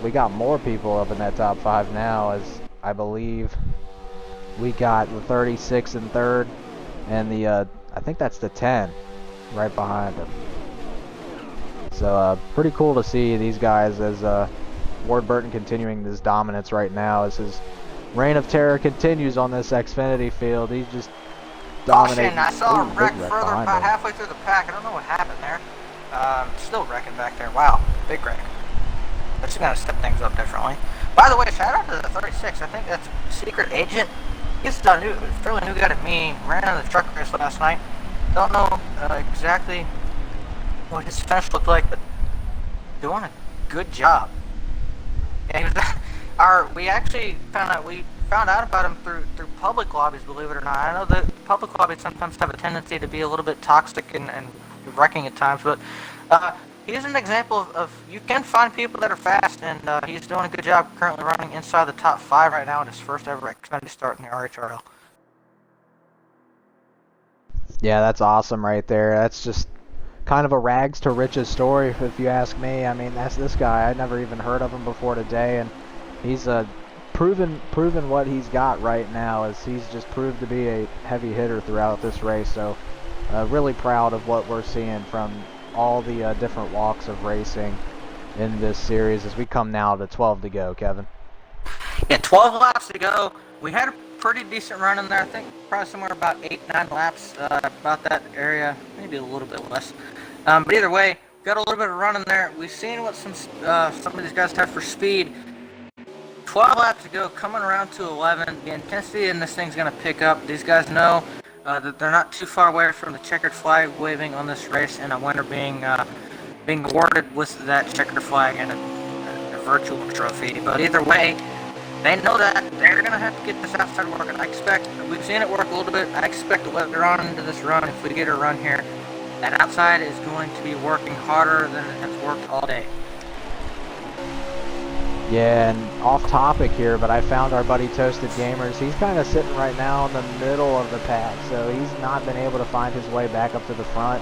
We got more people up in that top 5 now, as I believe we got the 36 in 3rd, and the I think that's the 10 right behind them. So pretty cool to see these guys as Ward Burton continuing this dominance right now as his reign of terror continues on this Xfinity field. He's just dominating. I saw him wreck big further, about halfway through the pack. I don't know what happened there. Still wrecking back there. Wow, big wreck. But he's going to step things up differently. By the way, shout out to the 36. I think that's Secret Agent. He's a fairly new guy to me. Ran in the truck race last night. Don't know exactly what his finish looked like, but doing a good job. Yeah, he was. We actually found out about him through public lobbies, believe it or not. I know that public lobbies sometimes have a tendency to be a little bit toxic and wrecking at times, but he's an example of you can find people that are fast, and he's doing a good job currently running inside the top 5 right now in his first ever Xfinity start in the RHRL. Yeah, that's awesome right there. That's just kind of a rags to riches story, if you ask me. I mean, that's this guy. I never even heard of him before today, and he's proven what he's got right now, as he's just proved to be a heavy hitter throughout this race. So really proud of what we're seeing from all the different walks of racing in this series as we come now to 12 to go, Kevin. Yeah, 12 laps to go. We had a pretty decent run in there. I think probably somewhere about 8-9 laps, about that area, maybe a little bit less. But either way, got a little bit of run in there. We've seen what some of these guys have for speed. 12 laps to go, coming around to 11. The intensity in this thing's going to pick up. These guys know that they're not too far away from the checkered flag waving on this race, and a winner being awarded with that checkered flag and a virtual trophy. But either way, they know that they're going to have to get this outside working. We've seen it work a little bit. I expect later on into this run, if we get a run here, that outside is going to be working harder than it has worked all day. Yeah, and off topic here, but I found our buddy Toasted Gamers. He's kind of sitting right now in the middle of the pack, so he's not been able to find his way back up to the front.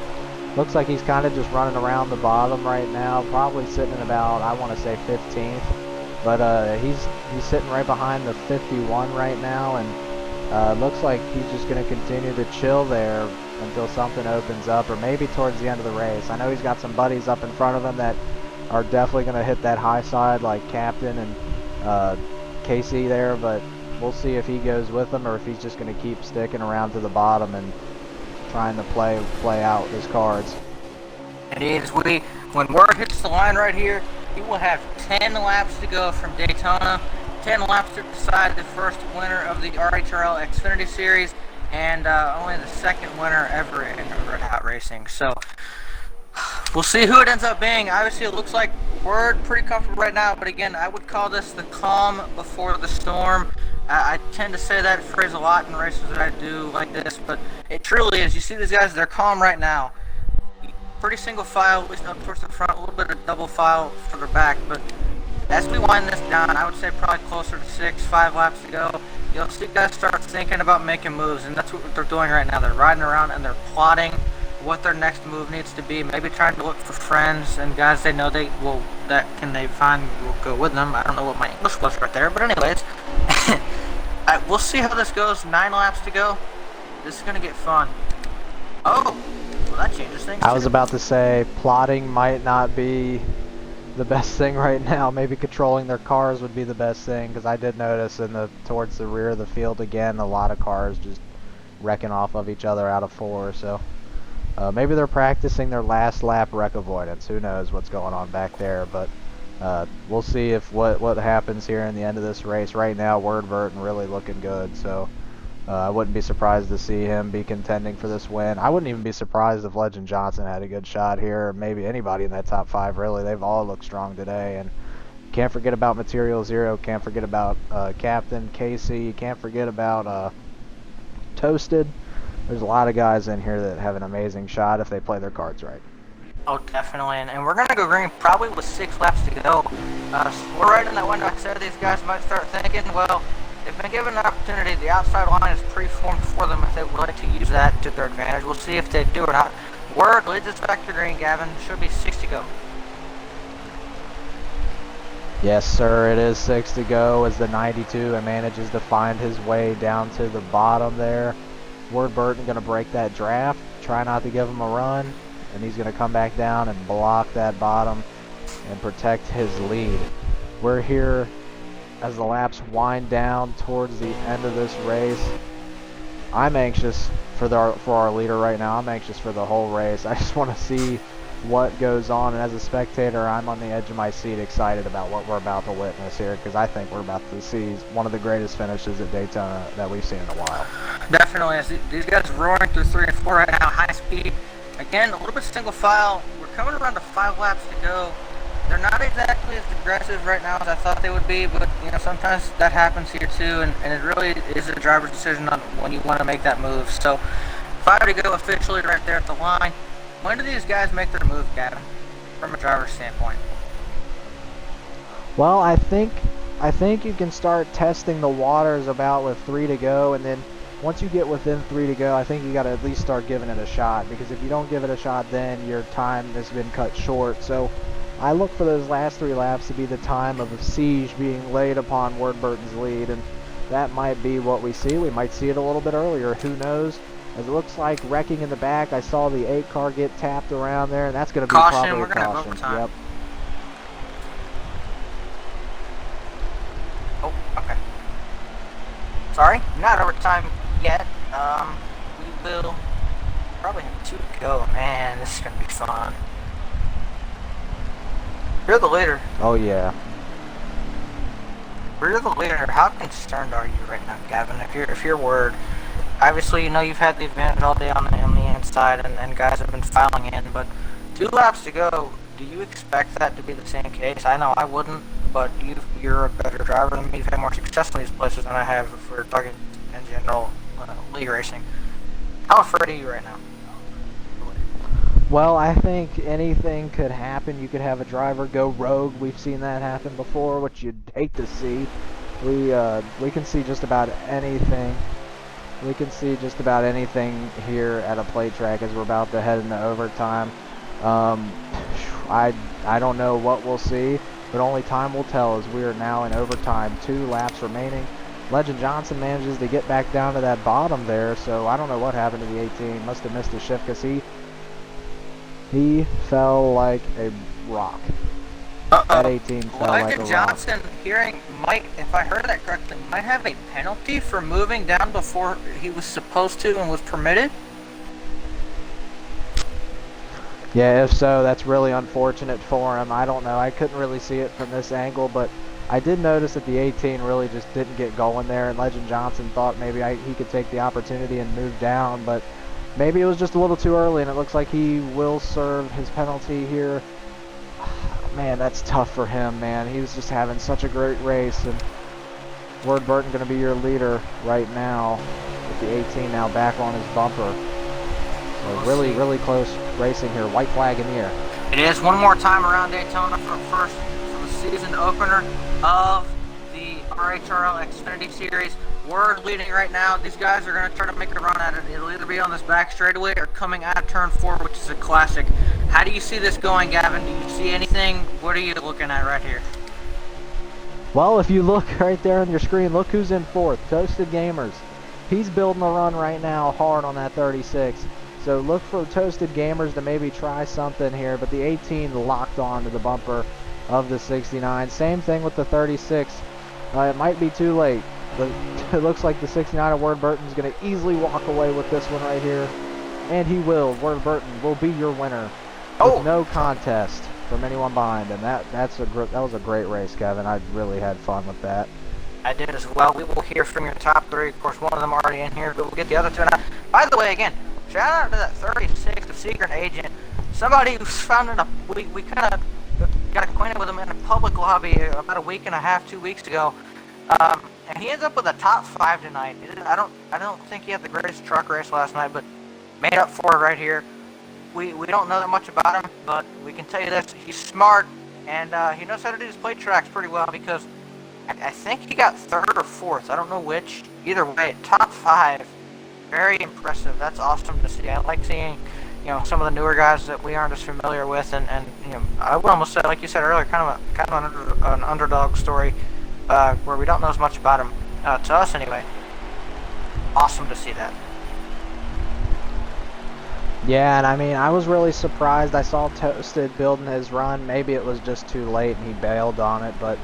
Looks like he's kind of just running around the bottom right now, probably sitting at about, I want to say 15th. But he's sitting right behind the 51 right now, and looks like he's just going to continue to chill there until something opens up, or maybe towards the end of the race. I know he's got some buddies up in front of him that are definitely going to hit that high side, like Captain and Casey there, but we'll see if he goes with them or if he's just going to keep sticking around to the bottom and trying to play out his cards. Indeed, when word hits the line right here, he will have 10 laps to go from Daytona, 10 laps to decide the first winner of the RHRL Xfinity Series, and only the second winner ever in Red Hot Racing. So we'll see who it ends up being. Obviously, it looks like we're pretty comfortable right now, but again, I would call this the calm before the storm. I tend to say that phrase a lot in races that I do like this, but it truly is. You see these guys, they're calm right now. Pretty single file, at least up towards the front, a little bit of double file further back, but as we wind this down, I would say probably closer to 5 laps to go, you'll see guys start thinking about making moves, and that's what they're doing right now. They're riding around and they're plotting what their next move needs to be, maybe trying to look for friends and guys they know they will go with them. I don't know what my English was right there, but anyways, we'll see how this goes. 9 laps to go. This is going to get fun. Oh, well, that changes things. I was about to say, plotting might not be the best thing right now. Maybe controlling their cars would be the best thing, because I did notice towards the rear of the field again, a lot of cars just wrecking off of each other out of 4, so maybe they're practicing their last lap wreck avoidance. Who knows what's going on back there, but we'll see if what happens here in the end of this race. Right now, Wordburton really looking good, so I wouldn't be surprised to see him be contending for this win. I wouldn't even be surprised if Legend Johnson had a good shot here, or maybe anybody in that top 5, really. They've all looked strong today, and can't forget about Material Zero, can't forget about Captain Casey, can't forget about Toasted. There's a lot of guys in here that have an amazing shot if they play their cards right. Oh, definitely, and we're going to go green probably with 6 laps to go. So we're right in that window. I said these guys might start thinking, well, they've been given an opportunity. The outside line is pre-formed for them if they would like to use that to their advantage. We'll see if they do or not. Word leads us back to green, Gavin. Should be 6 to go. Yes, sir, it is 6 to go as the 92 manages to find his way down to the bottom there. Wordburton going to break that draft, try not to give him a run, and he's going to come back down and block that bottom and protect his lead. We're here as the laps wind down towards the end of this race. I'm anxious for our leader right now. I'm anxious for the whole race. I just want to see what goes on, and as a spectator, I'm on the edge of my seat excited about what we're about to witness here, because I think we're about to see one of the greatest finishes at Daytona that we've seen in a while. Definitely. As these guys are roaring through 3 and 4 right now, high speed. Again, a little bit single file. We're coming around to 5 laps to go. They're not exactly as aggressive right now as I thought they would be, but sometimes that happens here too, and it really is a driver's decision on when you want to make that move. So 5 to go officially right there at the line. When do these guys make their move, Gavin, from a driver's standpoint? Well, I think you can start testing the waters about with 3 to go, and then once you get within 3 to go, I think you got to at least start giving it a shot, because if you don't give it a shot, then your time has been cut short. So I look for those last 3 laps to be the time of a siege being laid upon Wordburton's lead, and that might be what we see. We might see it a little bit earlier. Who knows? As it looks like wrecking in the back, I saw the 8 car get tapped around there, and that's going to be caution. probably We're going to have caution. overtime. Yep. Oh, okay. sorry, not overtime yet. We will probably have 2 to go. Man, this is gonna be fun. You're the leader. Oh yeah. You're the leader. How concerned are you right now, Gavin? If you're worried, obviously you know you've had the advantage all day on the inside, and guys have been filing in. But 2 laps to go. Do you expect that to be the same case? I know I wouldn't, but you're a better driver than me. You've had more success in these places than I have if we're talking in general league racing. How afraid are you right now? Well, I think anything could happen. You could have a driver go rogue. We've seen that happen before, which you'd hate to see. We can see just about anything. We can see just about anything here at a plate track as we're about to head into overtime. I don't know what we'll see, but only time will tell as we are now in overtime. 2 laps remaining. Legend Johnson manages to get back down to that bottom there, so I don't know what happened to the 18. Must have missed a shift because he fell like a rock. That 18 fell like a Legend rock. Johnson might, if I heard that correctly, might have a penalty for moving down before he was supposed to and was permitted. Yeah, if so, that's really unfortunate for him. I don't know. I couldn't really see it from this angle, but I did notice that the 18 really just didn't get going there, and Legend Johnson thought maybe he could take the opportunity and move down, but maybe it was just a little too early, and it looks like he will serve his penalty here. Man, that's tough for him, man. He was just having such a great race, and Ward Burton going to be your leader right now with the 18 now back on his bumper. So really close racing here. White flag in the air. It is one more time around Daytona for the season opener of the RHRL Xfinity Series. We're leading right now. These guys are going to try to make a run at it. It'll either be on this back straightaway or coming out of turn 4, which is a classic. How do you see this going, Gavin? Do you see anything? What are you looking at right here? Well, if you look right there on your screen, look who's in 4th. Toasted Gamers. He's building a run right now hard on that 36. So look for Toasted Gamers to maybe try something here, but the 18 locked on to the bumper of the 69. Same thing with the 36. It might be too late, but it looks like the 69 of Ward Burton's going to easily walk away with this one right here. And he will. Ward Burton will be your winner with no contest from anyone behind him. That was a great race, Kevin. I really had fun with that. I did as well. We will hear from your top 3. Of course, one of them already in here, but we'll get the other 2 now. By the way, again, shout out to that 36, the secret agent. Somebody who's found in we kind of got acquainted with him in a public lobby about a week and a half, 2 weeks ago. And he ends up with a top 5 tonight. I don't think he had the greatest truck race last night, but made up for it right here. We don't know that much about him, but we can tell you this: he's smart, and he knows how to do his plate tracks pretty well, because I think he got 3rd or 4th. I don't know which. Either way, top 5. Very impressive. That's awesome to see. I like seeing, some of the newer guys that we aren't as familiar with, and I would almost say, like you said earlier, kind of an underdog story, where we don't know as much about him, to us anyway. Awesome to see that. Yeah, and I mean, I was really surprised. I saw Toasted building his run. Maybe it was just too late and he bailed on it, but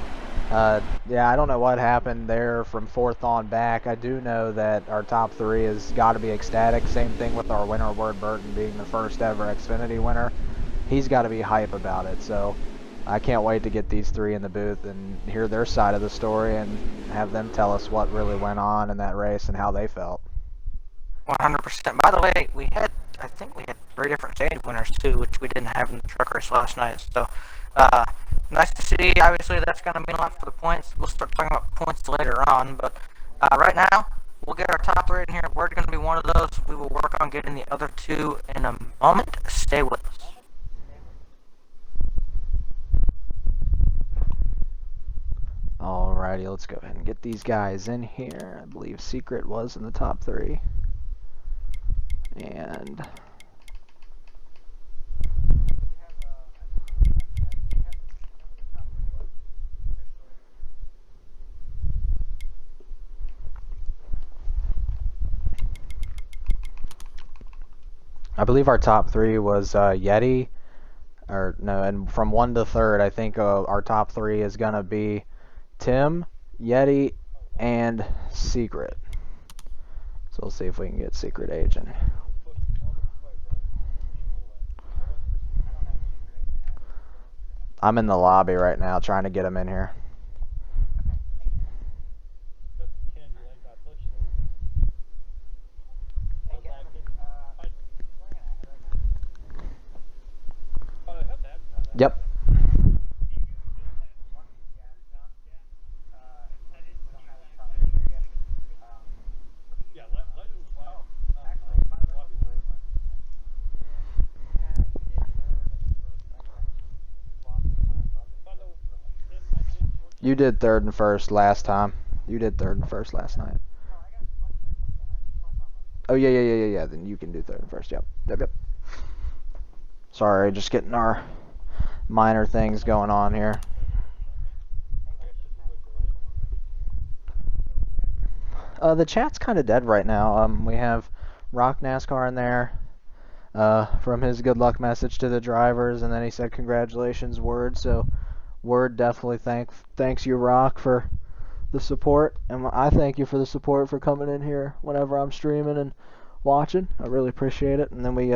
yeah, I don't know what happened there from 4th on back. I do know that our top 3 has got to be ecstatic. Same thing with our winner, Ward Burton, being the first ever Xfinity winner. He's got to be hype about it. So I can't wait to get these 3 in the booth and hear their side of the story and have them tell us what really went on in that race and how they felt. 100%. By the way, I think we had 3 different stage winners too, which we didn't have in the truck race last night. So, nice to see. Obviously, that's going to mean a lot for the points. We'll start talking about points later on, but right now, we'll get our top 3 in here. We're going to be one of those. We will work on getting the other 2 in a moment. Stay with us. Alrighty, let's go ahead and get these guys in here. I believe Secret was in the top 3. And I believe our top 3 was Yeti, or no, and from 1 to 3rd, I think our top 3 is gonna be Tim, Yeti, and Secret. So we'll see if we can get Secret Agent. I'm in the lobby right now trying to get him in here. Yep. You did third and first last time. You did third and first last night. Oh, yeah. Then you can do third and first. Yep. Sorry, just getting our minor things going on here. The chat's kind of dead right now. We have Rock NASCAR in there from his good luck message to the drivers, and then he said congratulations, Word. So Word definitely thanks you, Rock, for the support, and I thank you for the support for coming in here whenever I'm streaming and watching. I really appreciate it. And then we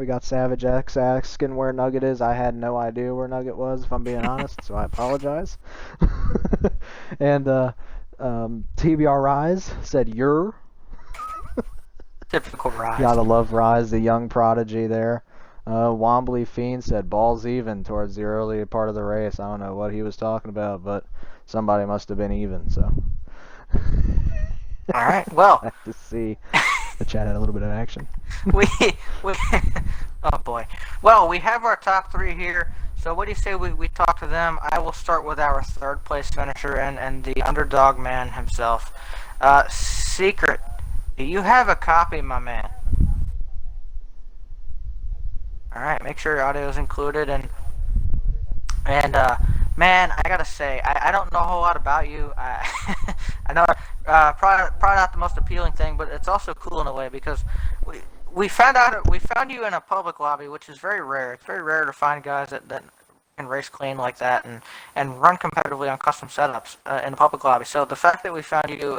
got Savage X asking where Nugget is. I had no idea where Nugget was, if I'm being honest, so I apologize. And TBR Rise said you're. Typical Rise. Gotta love Rise, the young prodigy there. Wombly Fiend said balls even towards the early part of the race. I don't know what he was talking about, but somebody must have been even, so. All right, well. Nice to see the chat had a little bit of action. we oh boy. Well, we have our top three here. So what do you say we talk to them? I will start with our third place finisher and the underdog man himself. Secret, do you have a copy, my man? Alright, make sure your audio is included, and man, I gotta say, I don't know a whole lot about you. I know probably not the most appealing thing, but it's also cool in a way because we found you in a public lobby, which is very rare. It's very rare to find guys that can race clean like that and run competitively on custom setups in a public lobby. So the fact that we found you,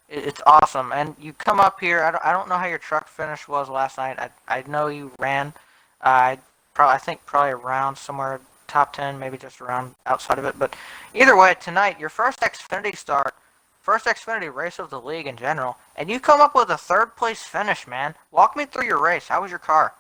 it's awesome. And you come up here. I don't know how your truck finish was last night. I know you ran. I think probably around somewhere top 10, maybe just around outside of it. But either way, tonight, your first Xfinity start, first Xfinity race of the league in general, and you come up with a third place finish, man. Walk me through your race. How was your car?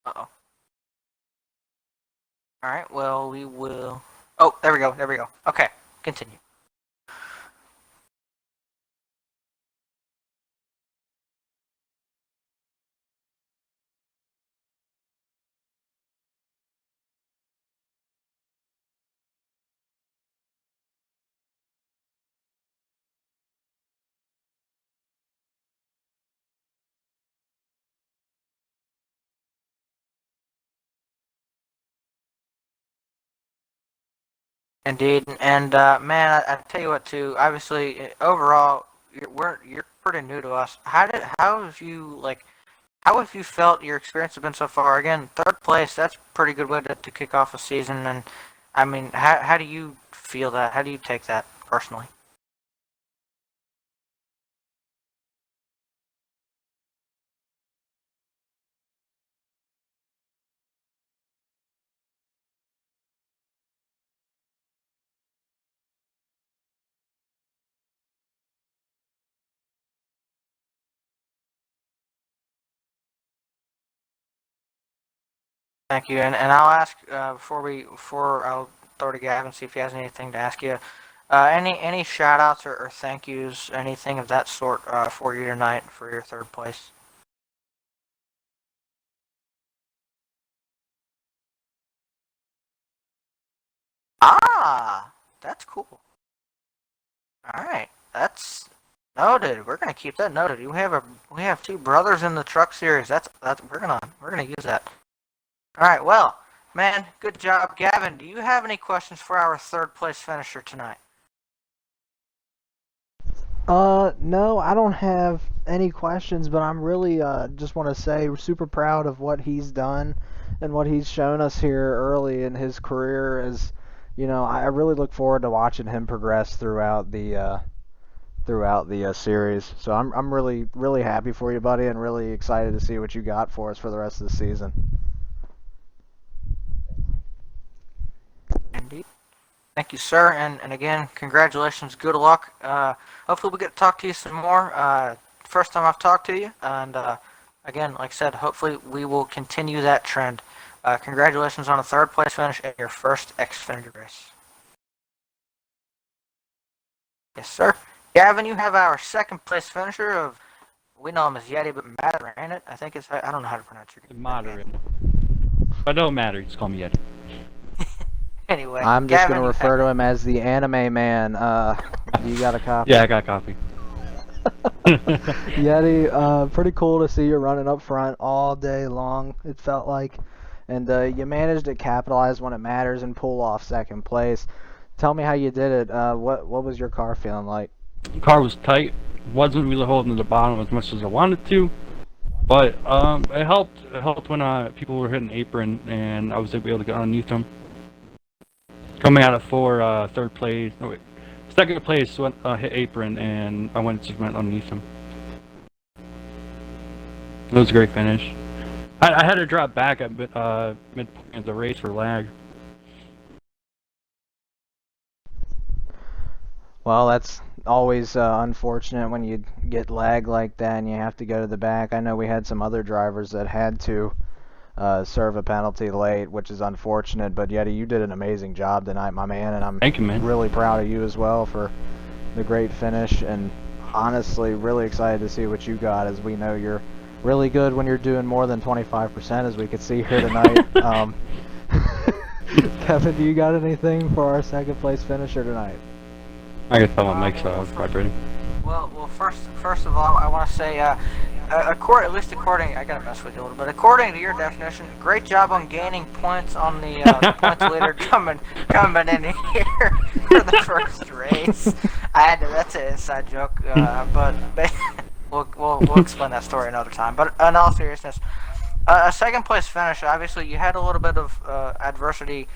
Uh-oh. Alright, well, we will... Oh, there we go. Okay, continue. Indeed, and man, I tell you what too. Obviously, overall, you're pretty new to us. How have you felt your experience has been so far? Again, third place. That's a pretty good way to kick off a season. And I mean, how do you feel that? How do you take that personally? Thank you, and I'll ask before I'll throw to Gavin see if he has anything to ask you. Any shout outs or thank yous, anything of that sort for you tonight for your third place? Ah, that's cool. All right, that's noted. We're gonna keep that noted. We have two brothers in the truck series. That's we're gonna use that. All right, well, man, good job, Gavin. Do you have any questions for our third place finisher tonight? No, I don't have any questions, but I'm really just want to say we're super proud of what he's done and what he's shown us here early in his career is, I really look forward to watching him progress throughout the series. So I'm really really happy for you, buddy, and really excited to see what you got for us for the rest of the season. Indeed. Thank you, sir. And again, congratulations. Good luck. Hopefully, we get to talk to you some more. First time I've talked to you. And again, like I said, hopefully we will continue that trend. Congratulations on a third place finish at your first Xfinity race. Yes, sir. Gavin, you have our second place finisher of, we know him as Yeti, but Matter, ain't it? I think I don't know how to pronounce your name. Moderate. But don't matter, just call me Yeti. Anyway, I'm just Gavin, gonna refer to him as the Anime Man. You got a copy? Yeah, I got a copy. Yeti, pretty cool to see you running up front all day long, it felt like. And you managed to capitalize when it matters and pull off second place. Tell me how you did it. What was your car feeling like? The car was tight. Wasn't really holding the bottom as much as I wanted to. But it helped. It helped when people were hitting apron and I was able to get underneath them. Coming out of third place. No, wait. Second place went hit apron and I went underneath them. It was a great finish. I had to drop back at midpoint of the race for lag. Well, that's always unfortunate when you get lag like that and you have to go to the back. I know we had some other drivers that had to serve a penalty late, which is unfortunate. But Yeti, you did an amazing job tonight, my man, and I'm Thank you, man. really proud of you as well for the great finish. And honestly, really excited to see what you got, as we know you're really good when you're doing more than 25%, as we could see here tonight. Kevin, do you got anything for our second place finisher tonight? I guess I'm on Mike's vibrating. Well, first of all, I want to say, at least according, I gotta mess with you a little bit. According to your definition, great job on gaining points on the points leader coming in here for the first race. That's an inside joke, but we'll explain that story another time. But in all seriousness, a second place finish. Obviously, you had a little bit of adversity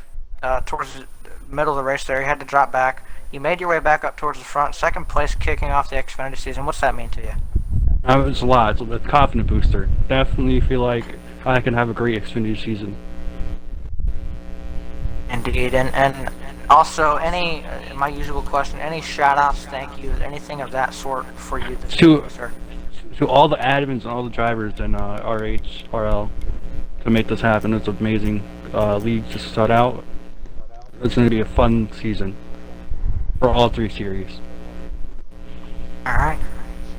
towards the middle of the race there. You had to drop back. You made your way back up towards the front. Second place, kicking off the Xfinity season. What's that mean to you? It's a lot. It's a confident booster. Definitely feel like I can have a great Xfinity season. Indeed, and also my usual question, any shout-outs, thank yous, anything of that sort for you this week, sir? To all the admins and all the drivers in RHRL to make this happen. It's an amazing league to start out. It's going to be a fun season for all three series. All right.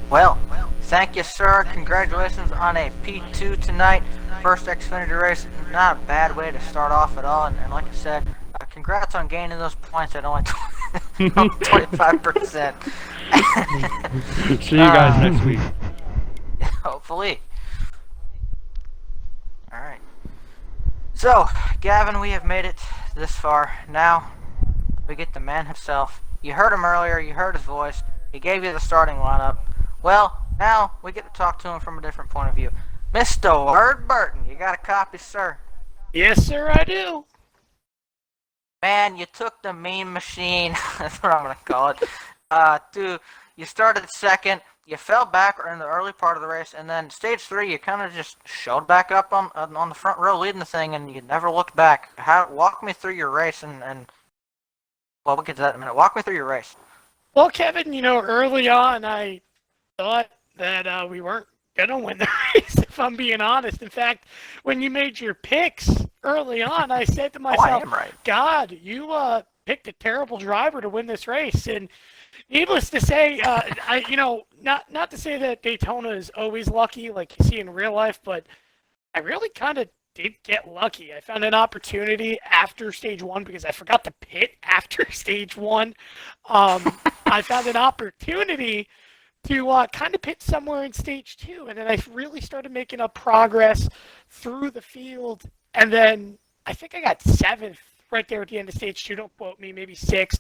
Well, thank you, sir. Congratulations on a P2 tonight. First Xfinity race. Not a bad way to start off at all. And like I said, congrats on gaining those points at only 25%. See you guys next week. Hopefully. All right. So, Gavin, we have made it this far. Now, we get the man himself. You heard him earlier. You heard his voice. He gave you the starting lineup. Well, now we get to talk to him from a different point of view. Mr. Ward Burton, you got a copy, sir? Yes, sir, I do. Man, you took the mean machine, that's what I'm going to call it, you started second, you fell back in the early part of the race, and then stage 3, you kind of just showed back up on the front row leading the thing, and you never looked back. Walk me through your race, and well, we'll get to that in a minute. Walk me through your race. Well, Kevin, early on, I thought that we weren't going to win the race, if I'm being honest. In fact, when you made your picks early on, I said to myself, I am right. God, you picked a terrible driver to win this race. And needless to say, not to say that Daytona is always lucky like you see in real life, but I really kind of did get lucky. I found an opportunity after stage 1 because I forgot to pit after stage 1. I found an opportunity to kind of pit somewhere in stage 2, and then I really started making up progress through the field, and then I think I got 7th right there at the end of stage 2, don't quote me, maybe 6th,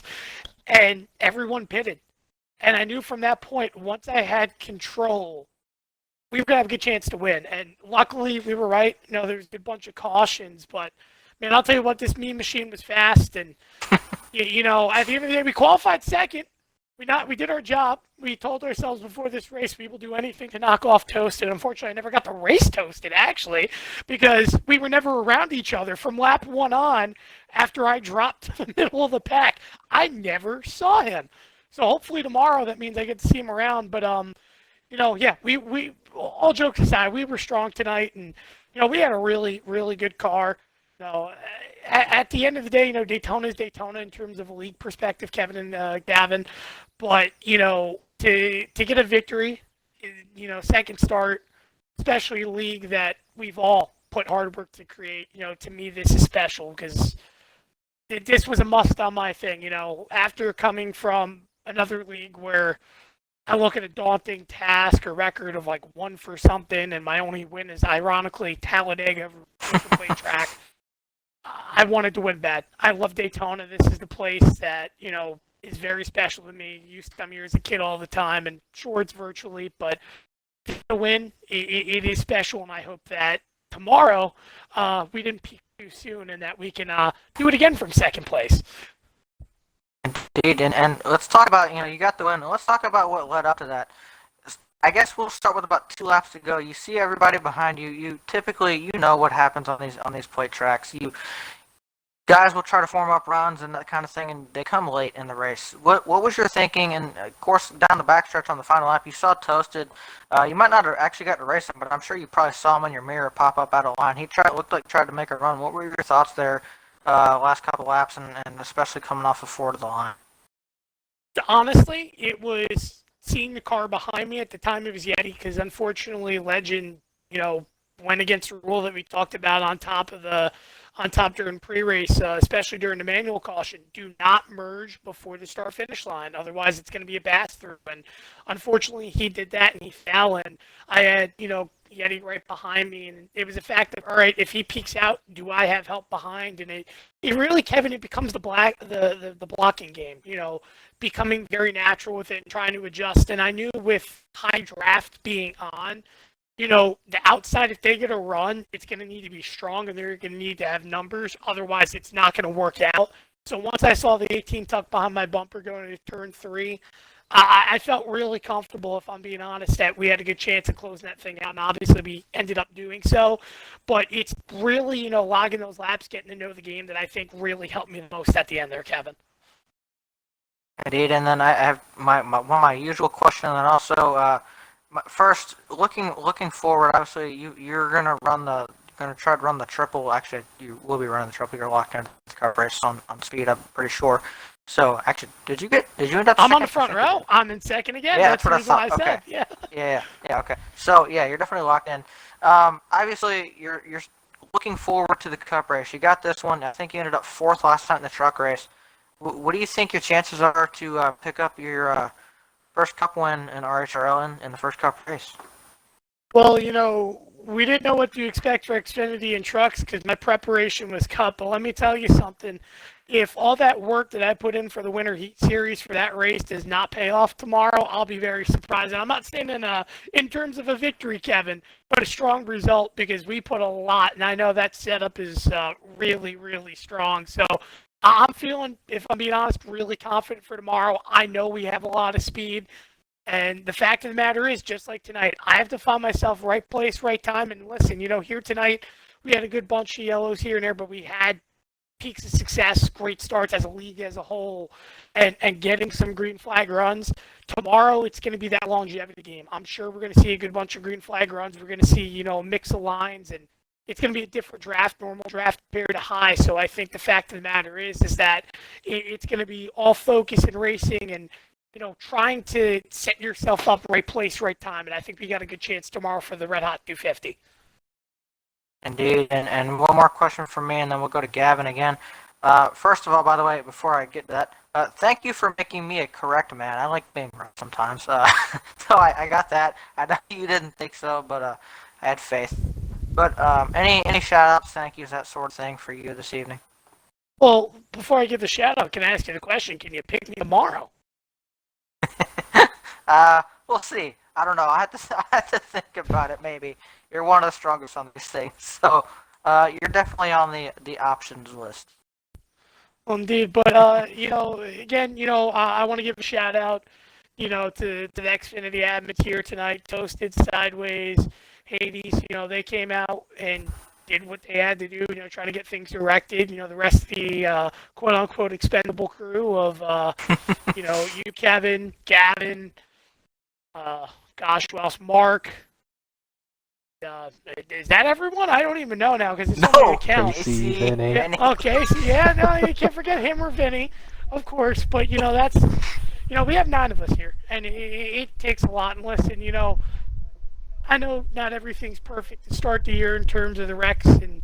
and everyone pitted. And I knew from that point, once I had control we were gonna have a good chance to win. And luckily, we were right. There's a bunch of cautions, but man, I'll tell you what, this mean machine was fast, and at the end of the day, we qualified second. We did our job. We told ourselves before this race we will do anything to knock off Toasted. Unfortunately, I never got to race Toasted, actually, because we were never around each other. From lap 1 on, after I dropped to the middle of the pack, I never saw him. So hopefully tomorrow that means I get to see him around. But yeah, we all jokes aside, we were strong tonight, and we had a really, really good car. So at the end of the day, Daytona is Daytona in terms of a league perspective, Kevin and Gavin. But to get a victory, second start, especially a league that we've all put hard work to create. To me, this is special because this was a must on my thing. After coming from another league where I look at a daunting task or record of like 1 for something, and my only win is ironically Talladega play track. I wanted to win bad. I love Daytona. This is the place that, is very special to me. Used to come here as a kid all the time and shorts virtually, but to win, it is special, and I hope that tomorrow we didn't peak too soon and that we can do it again from second place. Indeed, and let's talk about, you got the win. Let's talk about what led up to that. I guess we'll start with about 2 laps to go. You see everybody behind you. You typically, what happens on these plate tracks. Guys will try to form up runs and that kind of thing, and they come late in the race. What was your thinking? And of course, down the backstretch on the final lap, you saw Toasted. You might not have actually got to race him, but I'm sure you probably saw him in your mirror pop up out of line. Looked like tried to make a run. What were your thoughts there last couple laps, and especially coming off of 4 to the line? Honestly, it was seeing the car behind me. At the time it was Yeti, because unfortunately Legend, went against the rule that we talked about on top during pre-race, especially during the manual caution. Do not merge before the start-finish line, otherwise it's going to be a pass-through. And unfortunately, he did that and he fell. And I had, Yeti right behind me, and it was a fact of, all right, if he peeks out, do I have help behind? And it really, Kevin, it becomes the blocking game. Becoming very natural with it and trying to adjust. And I knew with high draft being on, the outside, if they get a run, it's going to need to be strong and they're going to need to have numbers. Otherwise, it's not going to work out. So once I saw the 18 tuck behind my bumper going into turn 3, I felt really comfortable, if I'm being honest, that we had a good chance of closing that thing out. And obviously, we ended up doing so. But it's really, logging those laps, getting to know the game that I think really helped me the most at the end there, Kevin. Indeed, and then I have my usual question, and then also first looking forward. Obviously, you're gonna try to run the triple. Actually, you will be running the triple. You're locked into the car race on speed. I'm pretty sure. So actually, did you end up? I'm on the front row. I'm in second again. Yeah, that's what I thought. I said. Okay. Yeah. Okay. So yeah, you're definitely locked in. Obviously, you're looking forward to the Cup race. You got this one. I think you ended up 4th last time in the truck race. What do you think your chances are to pick up your first Cup win in RHRL in the first Cup race? Well, we didn't know what to expect for Xfinity and trucks because my preparation was Cup. But let me tell you something. If all that work that I put in for the Winter Heat Series for that race does not pay off tomorrow, I'll be very surprised. And I'm not saying in terms of a victory, Kevin, but a strong result because we put a lot. And I know that setup is really, really strong. So I'm feeling, if I'm being honest, really confident for tomorrow. I know we have a lot of speed. And the fact of the matter is, just like tonight, I have to find myself right place, right time. And listen, here tonight, we had a good bunch of yellows here and there, but we had peaks of success, great starts as a league as a whole, and getting some green flag runs. Tomorrow, it's going to be that longevity game. I'm sure we're going to see a good bunch of green flag runs. We're going to see, a mix of lines, and it's going to be a different draft, normal draft compared to high. So I think the fact of the matter is that it's going to be all focus in racing and, trying to set yourself up right place, right time. And I think we got a good chance tomorrow for the Red Hot 250. Indeed, and one more question from me, and then we'll go to Gavin again. First of all, by the way, before I get to that, thank you for making me a correct man. I like being right sometimes. So I got that. I know you didn't think so, but I had faith. But any shout-outs, thank yous, that sort of thing for you this evening? Well, before I give the shout-out, can I ask you the question? Can you pick me tomorrow? We'll see. I don't know. I had to think about it. Maybe you're one of the strongest on these things, so you're definitely on the options list. Indeed, but again, I want to give a shout out, to the Xfinity admins here tonight. Toasted, Sideways, Hades. They came out and did what they had to do. Trying to get things erected. The rest of the quote unquote expendable crew of you, Kevin, Gavin, gosh, who else? Mark. Is that everyone? I don't even know now because it's so many No, accounts. Casey, Casey, Vinny. Yeah, okay, so yeah, no, you can't forget him or Vinny, of course. But that's we have 9 of us here, and it takes a lot. And listen, I know not everything's perfect to start the year in terms of the Rex and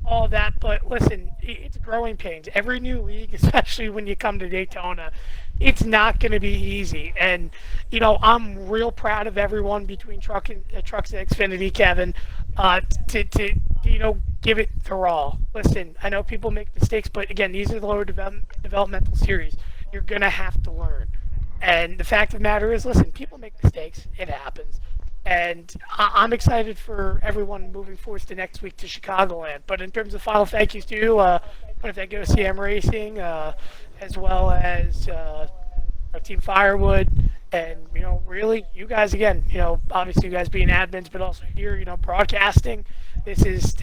all that, but listen, it's growing pains. Every new league, especially when you come to Daytona, it's not going to be easy. And I'm real proud of everyone between Trucks and Xfinity, Kevin, to give it their all. Listen, I know people make mistakes, but again, these are the lower developmental series. You're going to have to learn. And the fact of the matter is, listen, people make mistakes. It happens. And I'm excited for everyone moving forward to next week to Chicagoland. But in terms of final thank yous to you, I want to thank OCM Racing, as well as our Team Firewood, and really you guys again. Obviously you guys being admins, but also here, broadcasting. This is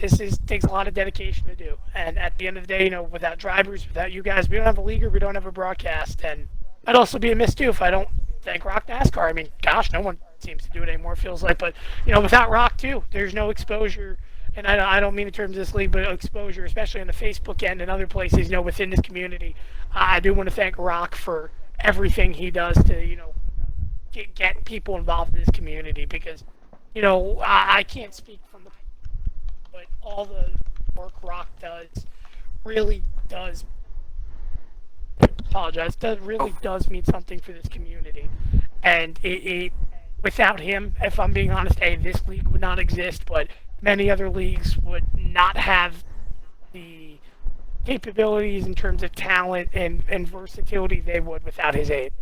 takes a lot of dedication to do. And at the end of the day, without drivers, without you guys, we don't have a league or we don't have a broadcast. And I'd also be amiss too if I don't thank Rock NASCAR. I mean, gosh, no one seems to do it anymore, feels like. But without Rock too, there's no exposure. And I don't mean in terms of this league, but exposure, especially on the Facebook end and other places, within this community. I do want to thank Rock for everything he does to, get people involved in this community, because, I can't speak from the, but all the work Rock does really does apologize. That really does mean something for this community, and it without him, if I'm being honest, this league would not exist. But many other leagues would not have the capabilities in terms of talent and versatility they would without his aid.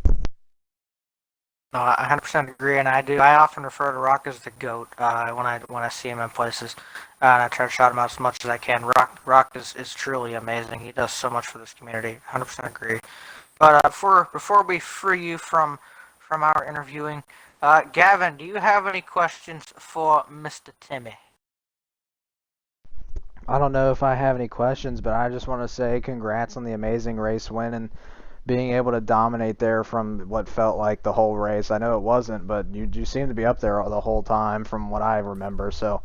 No, I 100% agree, and I do. I often refer to Rock as the GOAT when I see him in places, and I try to shout him out as much as I can. Rock is truly amazing. He does so much for this community. 100% agree. But before we free you from our interviewing, Gavin, do you have any questions for Mr. Timmy? I don't know if I have any questions, but I just want to say congrats on the amazing race win and being able to dominate there from what felt like the whole race. I know it wasn't, but you seem to be up there the whole time from what I remember. So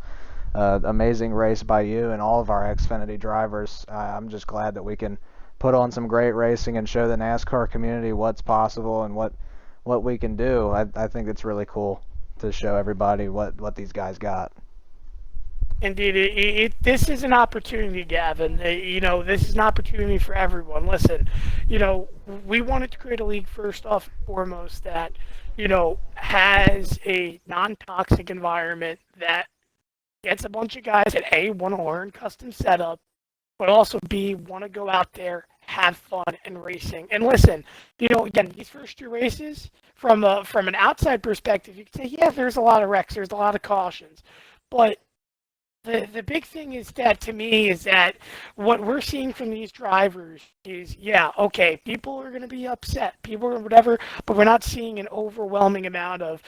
amazing race by you and all of our Xfinity drivers. I'm just glad that we can put on some great racing and show the NASCAR community what's possible and what we can do. I think it's really cool to show everybody what these guys got. Indeed, this is an opportunity, Gavin. This is an opportunity for everyone. Listen, we wanted to create a league first off and foremost that, has a non-toxic environment that gets a bunch of guys that A, want to learn custom setup, but also B, want to go out there, have fun and racing. And listen, again, these first 2 races, from an outside perspective, you can say, yeah, there's a lot of wrecks, there's a lot of cautions, but the big thing is that, to me, is that what we're seeing from these drivers is, yeah, okay, people are going to be upset, people are whatever, but we're not seeing an overwhelming amount of,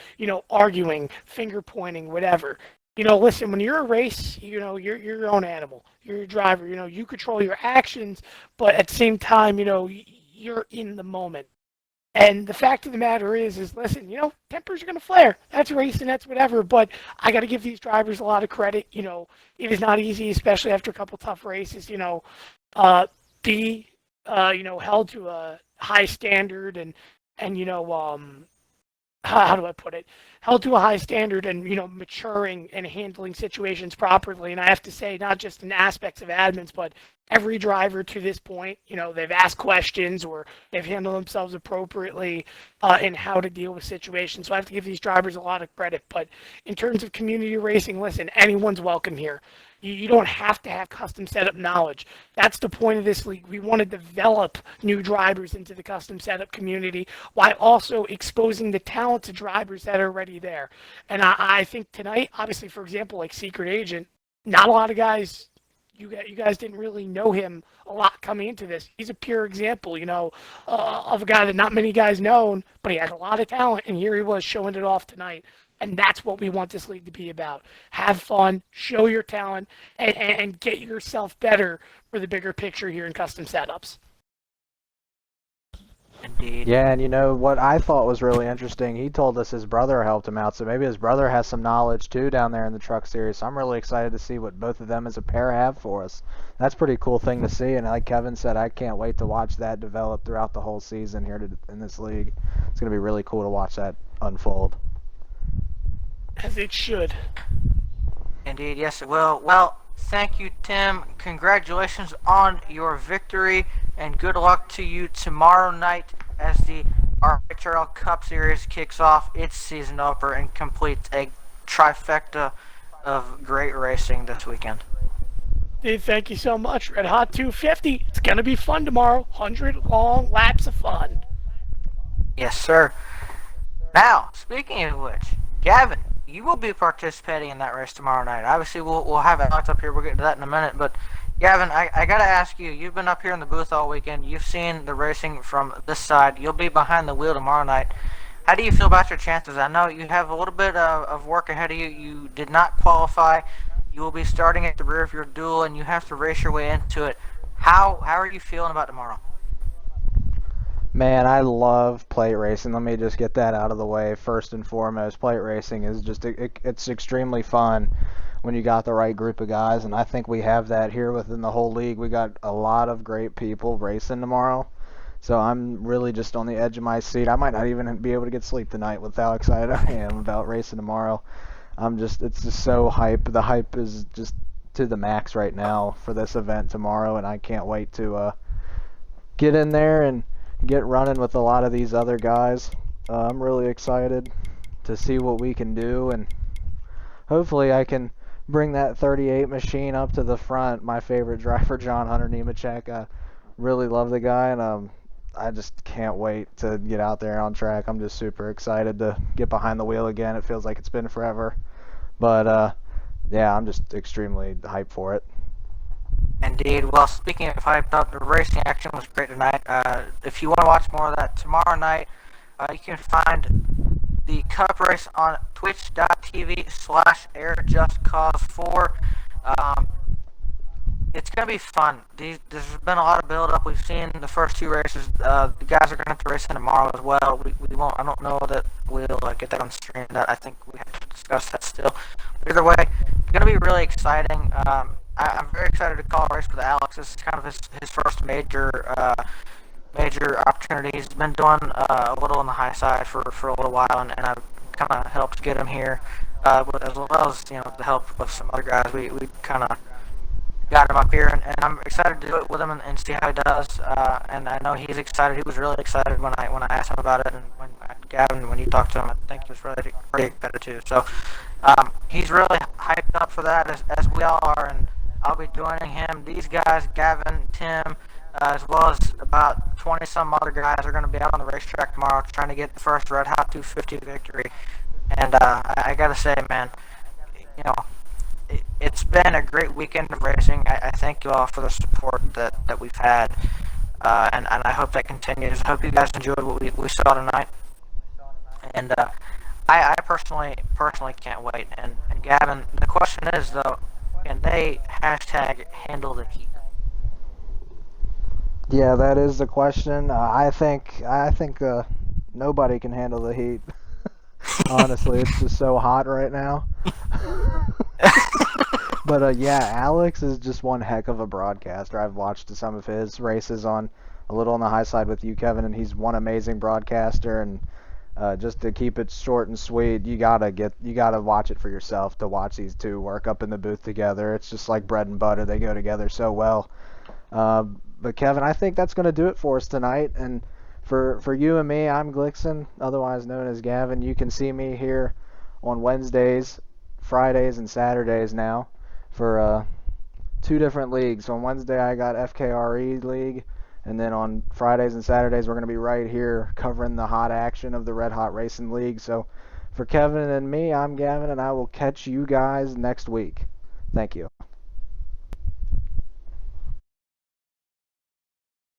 arguing, finger pointing, whatever. Listen, when you're a race, you're your own animal. You're a driver, you control your actions, but at the same time, you're in the moment. And the fact of the matter is listen, tempers are going to flare. That's racing, that's whatever. But I got to give these drivers a lot of credit. It is not easy, especially after a couple tough races. Be held to a high standard and how do I put it? Held to a high standard and, maturing and handling situations properly. And I have to say, not just in aspects of admins, but every driver to this point, they've asked questions or they've handled themselves appropriately in how to deal with situations. So I have to give these drivers a lot of credit. But in terms of community racing, listen, anyone's welcome here. You don't have to have custom setup knowledge. That's the point of this league. We want to develop new drivers into the custom setup community while also exposing the talented drivers that are already there. And I think tonight, obviously, for example, like Secret Agent, not a lot of guys, you guys didn't really know him a lot coming into this. He's a pure example, of a guy that not many guys known, but he has a lot of talent, and here he was showing it off tonight. And that's what we want this league to be about. Have fun, show your talent, and get yourself better for the bigger picture here in custom setups. Indeed. Yeah, and you know what I thought was really interesting? He told us his brother helped him out, so maybe his brother has some knowledge too down there in the truck series. So I'm really excited to see what both of them as a pair have for us. That's a pretty cool thing to see, and like Kevin said, I can't wait to watch that develop throughout the whole season here in this league. It's going to be really cool to watch that unfold. As it should. Indeed, yes it will. Well, thank you, Tim. Congratulations on your victory, and good luck to you tomorrow night as the RHRL Cup Series kicks off its season opener and completes a trifecta of great racing this weekend. Dude, thank you so much. Red Hot 250. It's going to be fun tomorrow. 100 long laps of fun. Yes, sir. Now, speaking of which, Gavin, you will be participating in that race tomorrow night. Obviously, we'll have Alex up here. We'll get to that in a minute. But, Gavin, I got to ask you, you've been up here in the booth all weekend. You've seen the racing from this side. You'll be behind the wheel tomorrow night. How do you feel about your chances? I know you have a little bit of work ahead of you. You did not qualify. You will be starting at the rear of your duel, and you have to race your way into it. How are you feeling about tomorrow? Man, I love plate racing. Let me just get that out of the way first and foremost. Plate racing is just it's extremely fun when you got the right group of guys, and I think we have that here within the whole league. We got a lot of great people racing tomorrow, so I'm really just on the edge of my seat. I might not even be able to get sleep tonight with how excited I am about racing tomorrow. It's just so hype. The hype is just to the max right now for this event tomorrow, and I can't wait to get in there and get running with a lot of these other guys. I'm really excited to see what we can do, and hopefully I can bring that 38 machine up to the front. My favorite driver, John Hunter Nemechek. I really love the guy, and I just can't wait to get out there on track. I'm just super excited to get behind the wheel again. It feels like it's been forever, but yeah, I'm just extremely hyped for it. Indeed. Well, speaking of hyped up, the racing action was great tonight. If you want to watch more of that tomorrow night, you can find the Cup race on twitch.tv/airjustcause4. It's going to be fun. There's been a lot of build-up. We've seen the first two races. The guys are going to have to race in tomorrow as well. We won't. I don't know that we'll get that on stream. That I think we have to discuss that still. But either way, it's going to be really exciting. I'm very excited to call a race with Alex. This is kind of his first major opportunity. He's been doing a little on the high side for a little while, and I've kind of helped get him here, as well as the help of some other guys. We kind of got him up here, and I'm excited to do it with him and see how he does. And I know he's excited. He was really excited when I asked him about it, and Gavin, when you talked to him, I think he was really excited too. So he's really hyped up for that, as we all are, and I'll be joining him. These guys, Gavin, Tim, as well as about 20 some other guys, are going to be out on the racetrack tomorrow trying to get the first Red Hot 250 victory. And I got to say, man, it's been a great weekend of racing. I thank you all for the support that we've had, and I hope that continues. I hope you guys enjoyed what we saw tonight. And I personally can't wait. And Gavin, the question is, though, can they #handle the heat? Yeah, that is the question. I think nobody can handle the heat. Honestly, it's just so hot right now. But yeah, Alex is just one heck of a broadcaster. I've watched some of his races on a little on the high side with you, Kevin, and he's one amazing broadcaster. And just to keep it short and sweet, you gotta watch it for yourself to watch these two work up in the booth together. It's just like bread and butter. They go together so well. But Kevin, I think that's going to do it for us tonight. And for you and me, I'm Glixen, otherwise known as Gavin. You can see me here on Wednesdays, Fridays, and Saturdays now for 2 different leagues. On Wednesday I got FKRE League, and then on Fridays and Saturdays we're going to be right here covering the hot action of the Red Hot Racing League. So for Kevin and me, I'm Gavin, and I will catch you guys next week. Thank you.